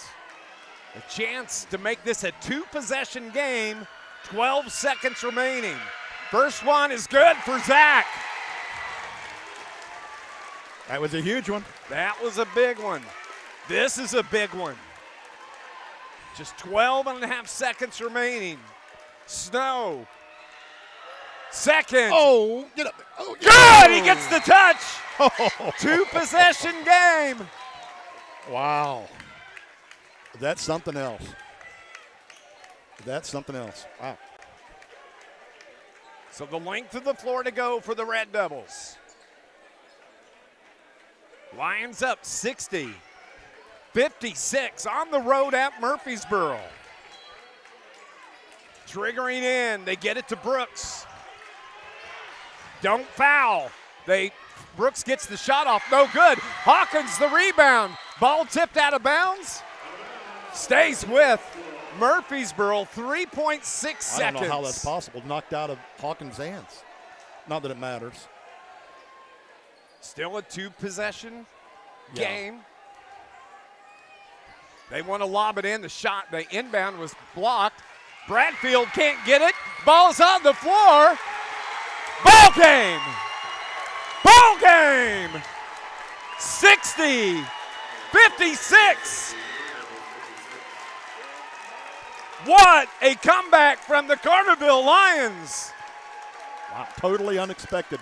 A chance to make this a 2-possession game. 12 seconds remaining. First one is good for Zach.
That was a huge one.
That was a big one. This is a big one. Just 12 and a half seconds remaining. Snow. Second.
Oh, get up. Oh,
good. He gets the touch. 2-possession game.
Wow. That's something else. That's something else. Wow.
So the length of the floor to go for the Red Devils. Lions up 60. 56 on the road at Murphysboro. Triggering in, they get it to Brooks. Don't foul. Brooks gets the shot off, no good. Hawkins the rebound. Ball tipped out of bounds. Stays with Murphysboro, 3.6 seconds.
I don't know how that's possible. Knocked out of Hawkins' hands. Not that it matters.
Still a 2-possession game. They want to lob it in. The inbound was blocked. Bradfield can't get it. Ball's on the floor. Ball game. Ball game. 60-56. What a comeback from the Carterville Lions.
Wow, totally unexpected.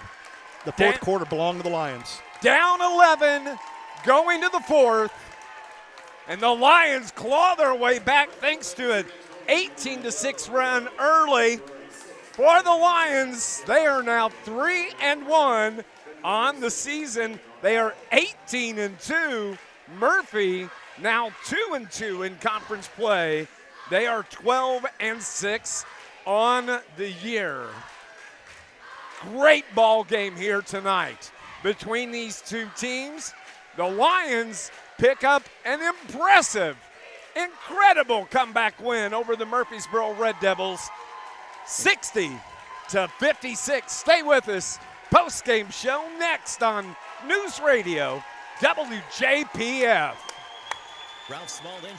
The fourth quarter belonged to the Lions.
Down 11, going to the fourth, and the Lions claw their way back thanks to an 18-6 run early for the Lions. They are now 3-1 on the season. They are 18-2. Murphy now 2-2 in conference play. They are 12-6 on the year. Great ball game here tonight between these two teams. The Lions pick up an impressive, incredible comeback win over the Murphysboro Red Devils, 60-56. Stay with us. Post-game show next on News Radio WJPF.
Ralph Small then.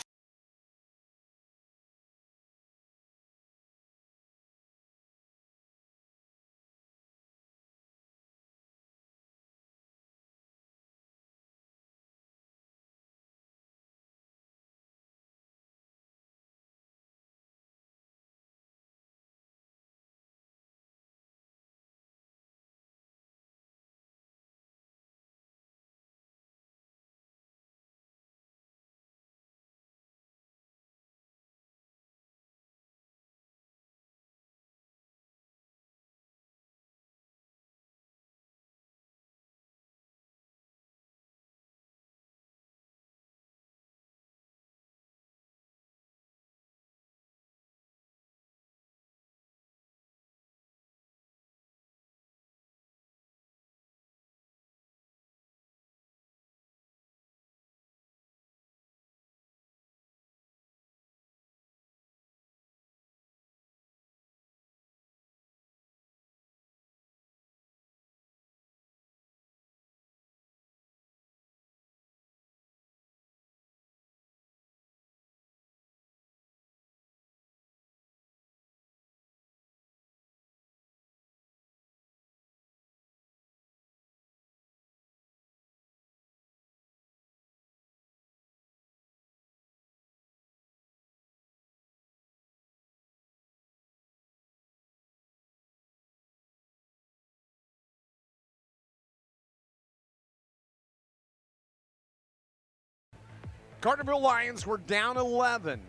Carterville Lions were down 11.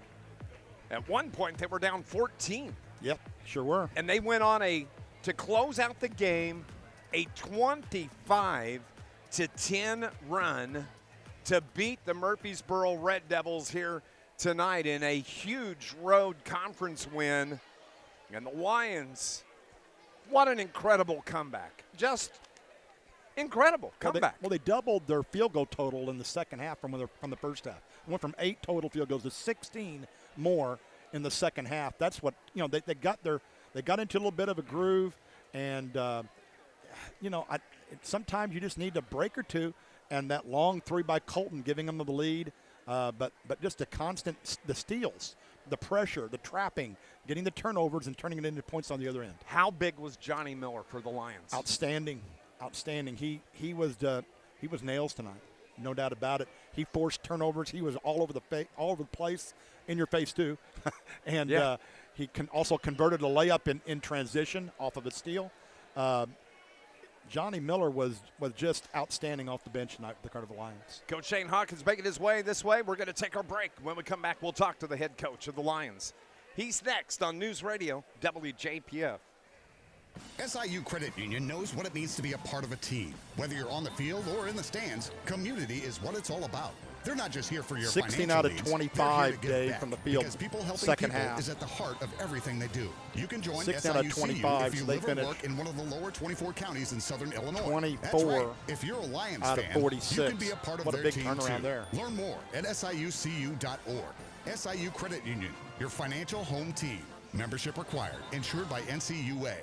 At one point, they were down 14.
Yep, sure were.
And they went on to close out the game, a 25-10 run to beat the Murphysboro Red Devils here tonight in a huge road conference win. And the Lions, what an incredible comeback. Just incredible comeback.
Well, they doubled their field goal total in the second half from the first half. Went from 8 total field goals to 16 more in the second half. That's what, they got into a little bit of a groove, and sometimes you just need a break or two, and that long three by Colton giving them the lead, but just the steals, the pressure, the trapping, getting the turnovers and turning it into points on the other end.
How big was Johnny Miller for the Lions?
Outstanding. He was nails tonight, no doubt about it. He forced turnovers. He was all over the place, in your face too, and he also converted a layup in transition off of a steal. Johnny Miller was just outstanding off the bench tonight for the Carterville Lions.
Coach Shane Hawkins making his way this way. We're going to take our break. When we come back, we'll talk to the head coach of the Lions. He's next on News Radio WJPF.
SIU Credit Union knows what it means to be a part of a team. Whether you're on the field or in the stands, community is what it's all about. They're not just here for your
16
financial
out of
needs.
25 Dave from the field.
Because people helping
second
people
half
is at the heart of everything they do. You can join
6
SIU
out of 25,
if you
so they
live or
finished
work in one of the lower 24 counties in southern Illinois.
24
That's right. If you're a Lions
out of
fan,
46.
you can be a part of
What a
their
big
team
turnaround
too.
there.
Learn more at SIUCU.org. SIU Credit Union, your financial home team. Membership required. Insured by NCUA.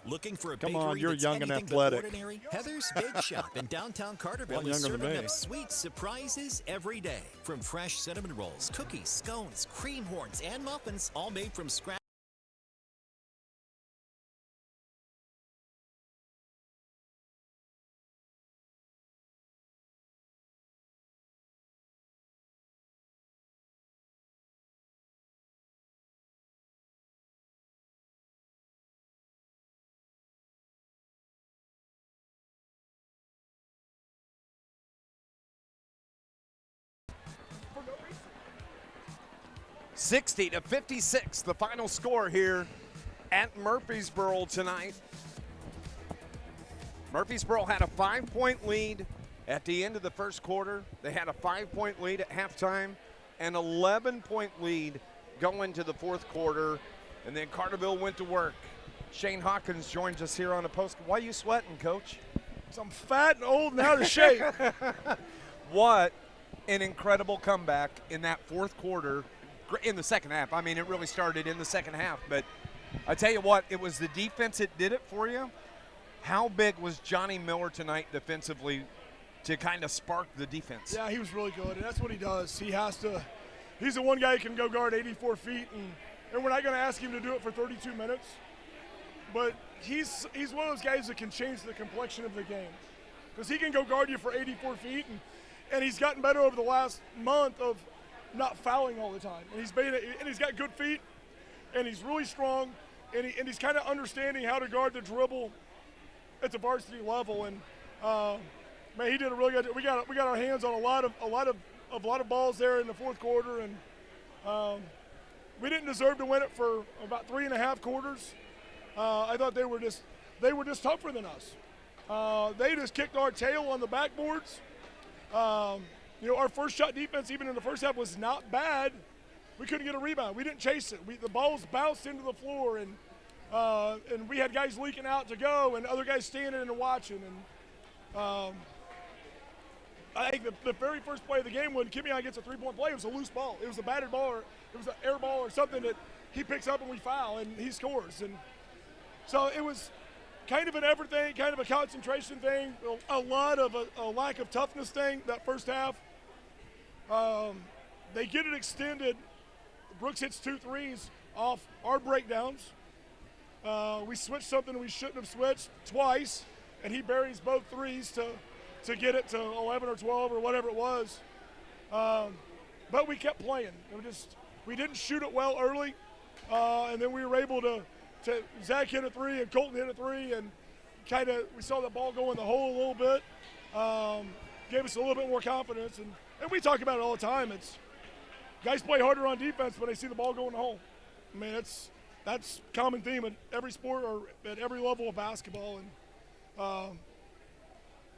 Looking for a
Come
bakery
on, you're
that's
young and
anything but
athletic.
ordinary? Heather's Bake Shop in downtown Carterville
Well,
is
younger than
serving
me.
up sweet surprises every day. From fresh cinnamon rolls, cookies, scones, cream horns, and muffins, all made from scratch.
60-56, the final score here at Murphysboro tonight. Murphysboro had a 5-point lead at the end of the first quarter. They had a 5-point lead at halftime, an 11-point lead going to the fourth quarter, and then Carterville went to work. Shane Hawkins joins us here on the post. Why are you sweating, Coach?
I'm fat and old and out of shape.
What an incredible comeback in that fourth quarter, in the second half. I mean, it really started in the second half, but I tell you what, it was the defense that did it for you. How big was Johnny Miller tonight defensively to kind of spark the defense?
Yeah, he was really good, and that's what he does. He's the one guy who can go guard 84 feet, and we're not going to ask him to do it for 32 minutes. But he's one of those guys that can change the complexion of the game, because he can go guard you for 84 feet, and he's gotten better over the last month of not fouling all the time. And he's got good feet, and he's really strong, and he's kind of understanding how to guard the dribble at the varsity level. And man, he did a really good job. We got our hands on a lot of balls there in the fourth quarter, and we didn't deserve to win it for about 3.5 quarters. I thought they were just tougher than us. They just kicked our tail on the backboards. Our first shot defense, even in the first half, was not bad. We couldn't get a rebound. We didn't chase it. The balls bounced into the floor, and we had guys leaking out to go, and other guys standing and watching. And I think the very first play of the game, when Kimion gets a 3-point play, it was a loose ball. It was a batted ball, or it was an air ball, or something that he picks up and we foul, and he scores. And so it was kind of an effort thing, kind of a concentration thing, a lack of toughness thing that first half. They get it extended. Brooks hits 2 threes off our breakdowns. We switched something we shouldn't have switched twice, and he buries both threes to get it to 11 or 12 or whatever it was. But we kept playing. We didn't shoot it well early, and then we were able to Zach hit a 3 and Colton hit a 3, and we saw the ball go in the hole a little bit. Gave us a little bit more confidence, and we talk about it all the time. It's guys play harder on defense when they see the ball go in the hole. I mean, that's a common theme in every sport or at every level of basketball, and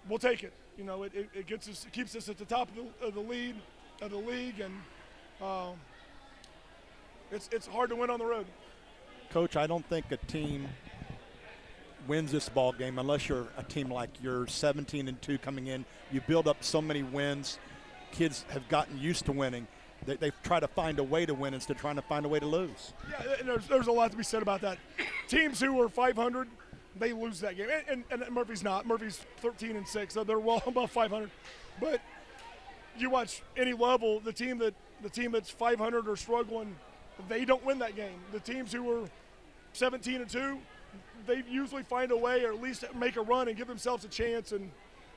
we'll take it. It gets us, it keeps us at the top of the league, and it's hard to win on the road.
Coach, I don't think a team wins this ball game unless you're a team like you're 17-2 coming in. You build up so many wins. Kids have gotten used to winning. They try to find a way to win instead of trying to find a way to lose.
Yeah, and there's a lot to be said about that. Teams who are 500, they lose that game. And Murphy's not. Murphy's 13-6, so they're well above 500. But you watch any level, the team that's 500 or struggling, they don't win that game. The teams who are 17-2, they usually find a way, or at least make a run and give themselves a chance. And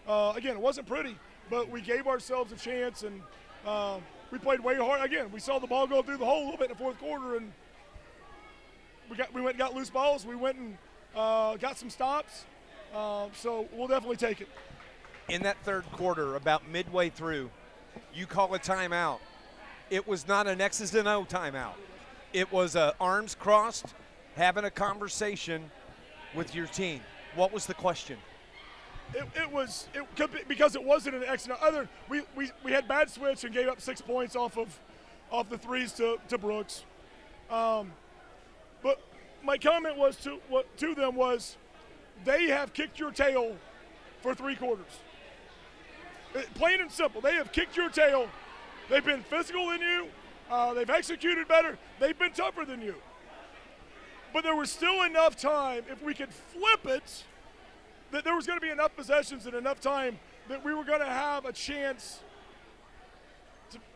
again, it wasn't pretty, but we gave ourselves a chance, and we played way hard. Again, we saw the ball go through the hole a little bit in the fourth quarter, and we went and got loose balls. We went and got some stops. So we'll definitely take it.
In that third quarter, about midway through, you call a timeout. It was not an X's and O timeout. It was arms crossed, having a conversation with your team. What was the question?
It was because it wasn't an X and O. We had bad switch and gave up 6 points off the threes to Brooks. But my comment was to them was, they have kicked your tail for 3 quarters. Plain and simple, they have kicked your tail. They've been physical than you. They've executed better. They've been tougher than you. But there was still enough time, if we could flip it, that there was going to be enough possessions and enough time that we were going to have a chance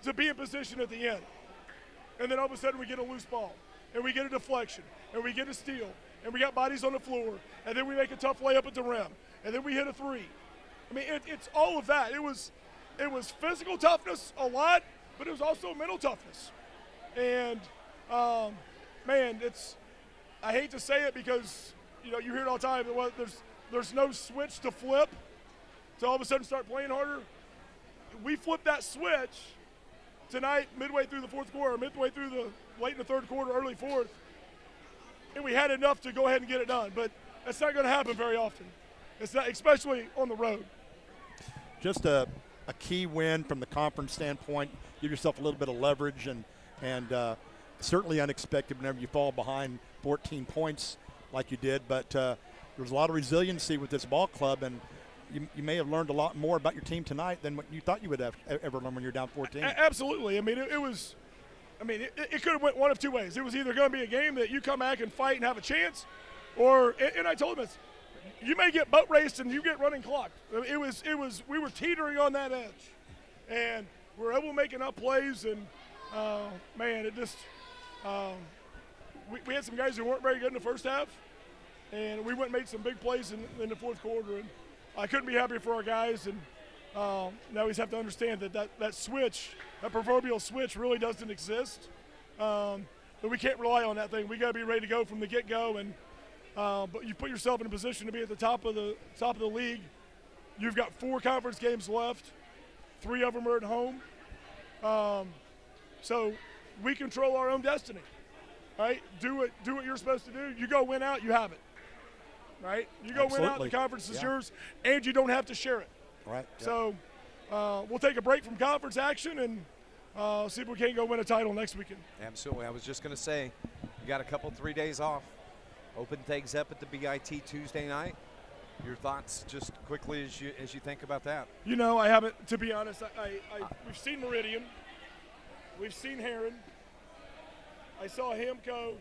to be in position at the end. And then all of a sudden we get a loose ball, and we get a deflection, and we get a steal, and we got bodies on the floor, and then we make a tough layup at the rim, and then we hit a 3. I mean, it's all of that. It was physical toughness a lot, but it was also mental toughness. And, man, I hate to say it because, you hear it all the time. There's no switch to flip to all of a sudden start playing harder. We flipped that switch
tonight, midway through the fourth quarter, midway through the late in the third quarter, early fourth, and we had enough to go ahead and get it done. But that's not going to happen very often. It's not, especially on the road.
Just a key win from the conference standpoint. Give yourself a little bit of leverage, and certainly unexpected whenever you fall behind 14 points like you did. But there's a lot of resiliency with this ball club, and you may have learned a lot more about your team tonight than what you thought you would have ever learned when you're down 14.
Absolutely. I mean, it could have went one of two ways. It was either going to be a game that you come back and fight and have a chance, or and I told him this, you may get boat raced and you get running clocked. We were teetering on that edge, and we were able to make enough plays, and man, it just we had some guys who weren't very good in the first half, and we went and made some big plays in the fourth quarter, and I couldn't be happier for our guys. And now we just have to understand that switch, that proverbial switch, really doesn't exist. But we can't rely on that thing. We got to be ready to go from the get-go. And but you put yourself in a position to be at the top of the league. You've got 4 conference games left. 3 of them are at home. So we control our own destiny. Right? Do what you're supposed to do. You go win out, you have it. Right? You go win out, the conference is yours, and you don't have to share it.
Right.
So we'll take a break from conference action and see if we can't go win a title next weekend.
Absolutely. I was just going to say, you got a couple, 3 days off. Open things up at the BIT Tuesday night. Your thoughts just quickly as you think about that.
You know, I haven't, to be honest. We've seen Meridian. We've seen Heron. I saw Hamco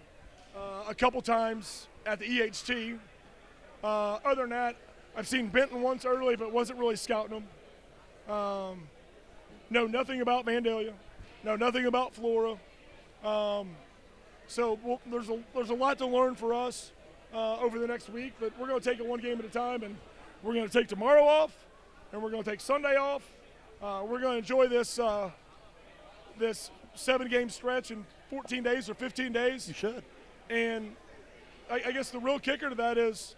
a couple times at the EHT. Other than that, I've seen Benton once early, but wasn't really scouting them. Know nothing about Vandalia. Know nothing about Flora. So there's a lot to learn for us over the next week, but we're going to take it one game at a time, and we're going to take tomorrow off, and we're going to take Sunday off. We're going to enjoy this 7-game stretch in 14 days or 15 days.
You should.
And I guess the real kicker to that is,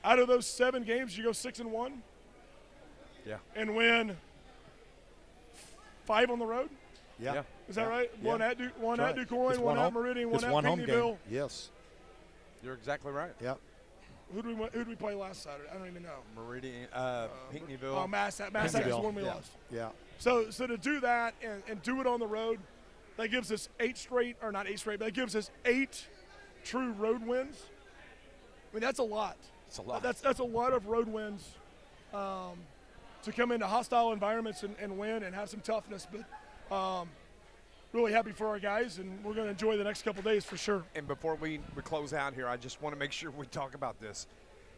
out of those 7 games, you go 6-1.
Yeah.
And win 5 on the road.
Yeah.
Is that right?
Yeah.
One at DuQuoin, one at Meridian, one at Pinckneyville.
Yes.
You're exactly right.
Yep.
Who did we play last Saturday? I don't even know.
Meridian, Pinckneyville.
Oh, Massac is the one we lost.
Yeah.
So to do that and do it on the road, that gives us 8 straight, or not 8 straight, but that gives us 8 true road wins. I mean, that's a lot.
It's a lot.
That's a lot of road wins to come into hostile environments and win and have some toughness. But really happy for our guys, and we're going to enjoy the next couple days for sure.
And before we close out here, I just want to make sure we talk about this.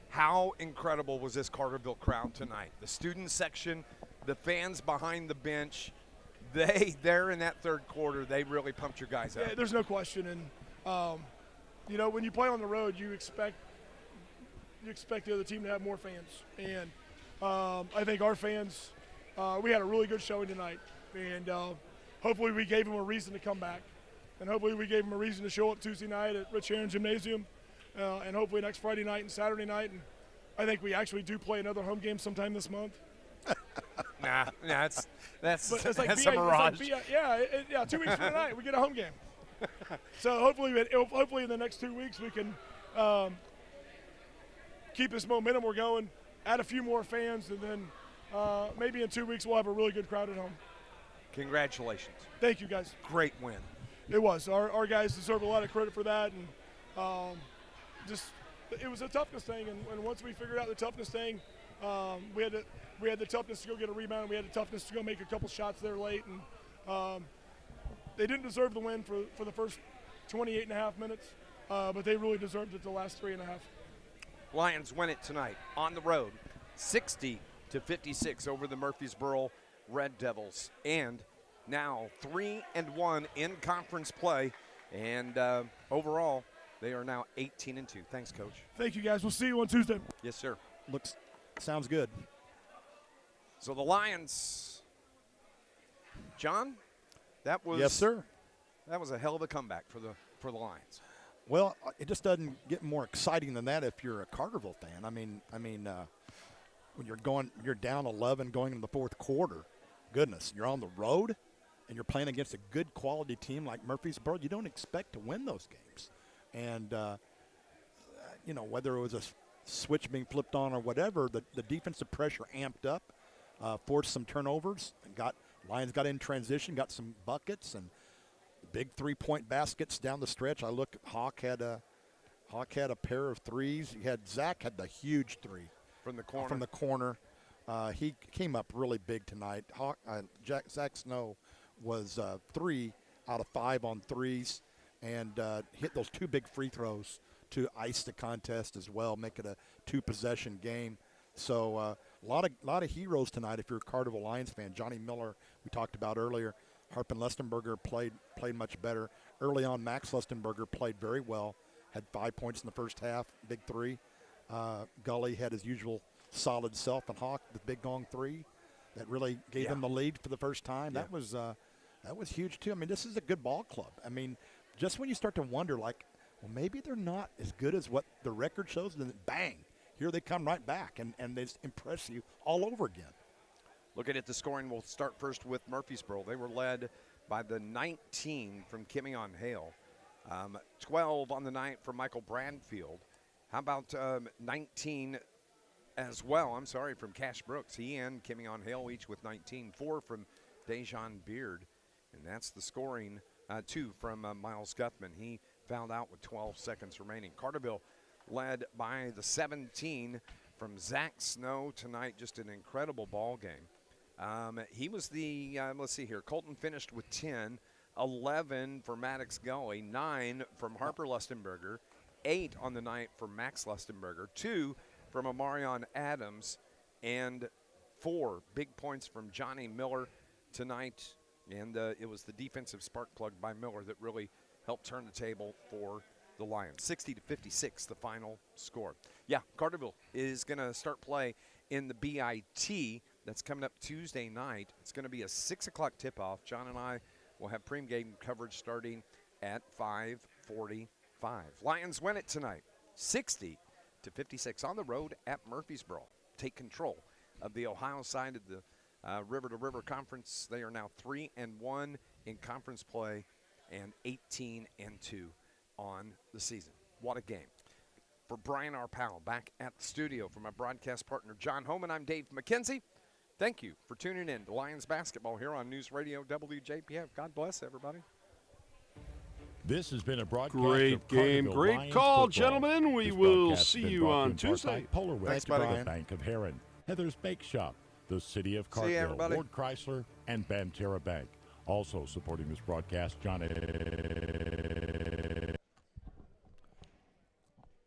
How incredible was this Carterville crowd tonight? The student section, the fans behind the bench, they're in that third quarter, they really pumped your guys up.
Yeah, there's no question. And, you know, when you play on the road, you expect the other team to have more fans. And I think our fans, we had a really good showing tonight. And hopefully we gave them a reason to come back. And hopefully we gave them a reason to show up Tuesday night at Rich Heron Gymnasium. And hopefully next Friday night and Saturday night. And I think we actually do play another home game sometime this month.
Nah, that's
like
a mirage.
2 weeks from tonight we get a home game. So hopefully in the next 2 weeks we can keep this momentum we're going, add a few more fans, and then maybe in 2 weeks we'll have a really good crowd at home.
Congratulations.
Thank you, guys.
Great win.
It was. Our guys deserve a lot of credit for that, and it was a toughness thing, and once we figured out the toughness thing, we had the toughness to go get a rebound. We had the toughness to go make a couple shots there late, and they didn't deserve the win for the first 28 and a half minutes, but they really deserved it the last 3.5.
Lions win it tonight on the road, 60-56 over the Murphysboro Red Devils, and now 3-1 in conference play, and overall they are now 18-2. Thanks, Coach.
Thank you, guys. We'll see you on Tuesday.
Yes, sir.
Sounds good.
So the Lions, John, that was
yes, sir.
That was a hell of a comeback for the Lions.
Well, it just doesn't get more exciting than that if you're a Carterville fan. I mean, when you're down 11 going into the fourth quarter, goodness, you're on the road. and you're playing against a good quality team like Murphysboro, you don't expect to win those games. And, whether it was a switch being flipped on or whatever, the defensive pressure amped up, forced some turnovers, and Lions got in transition, got some buckets, and big 3-point baskets down the stretch. I look, Hawk had a pair of threes. Zach had the huge three
from the corner.
He came up really big tonight. Zach Snow was 3 out of 5 on threes, and hit those 2 big free throws to ice the contest as well, make it a 2-possession game. So a lot of heroes tonight. If you're a Carterville Lions fan, Johnny Miller, we talked about earlier. Harpen Lustenberger played much better early on. Max Lustenberger played very well. Had 5 points in the first half, big 3. Gully had his usual solid self, and Hawk the big gong 3 that really gave them the lead for the first time.
Yeah.
That was huge too. I mean, this is a good ball club. I mean, just when you start to wonder, like, well, maybe they're not as good as what the record shows, and then bang, here they come right back, and they just impress you all over again.
Looking at the scoring, we'll start first with Murphysboro. They were led by the 19 from Kimmy on Hale, 12 on the night from Michael Bradfield. How about 19 as well, from Cash Brooks. He and Kimmy on Hale each with 19. 4 from Dejan Beard, and that's the scoring. 2 from Miles Guthman. He fouled out with 12 seconds remaining. Carterville led by the 17 from Zach Snow tonight. Just an incredible ball game. He was the, let's see here, Colton finished with 10, 11 for Maddox Gully, 9 from Harper Lustenberger, 8 on the night for Max Lustenberger, 2 from Amarion Adams, and 4 big points from Johnny Miller tonight. And it was the defensive spark plug by Miller that really helped turn the table for the Lions. 60-56, the final score. Yeah, Carterville is going to start play in the BIT. That's coming up Tuesday night. It's going to be a 6 o'clock tip-off. John and I will have pregame coverage starting at 5:45. Lions win it tonight, 60-56 on the road at Murphysboro. Take control of the Ohio side of the River-to-River Conference. They are now 3-1 in conference play and 18-2 on the season. What a game. For Brian R. Powell back at the studio, for my broadcast partner John Homan, I'm Dave McKenzie. Thank you for tuning in to Lions basketball here on News Radio WJPF. God bless everybody.
This has been a broadcast
Great
of
game,
Carterville
great
Lions
call,
football.
gentlemen. We
This
will
broadcast
see
has been
you
brought
on
to you in part
Tuesday.
by Polar West,
Thanks, buddy.
the Bank of Heron, Heather's Bake Shop, the City of
See you,
Carterville,
everybody.
Ward Chrysler, and Banterra Bank. Also supporting this broadcast, John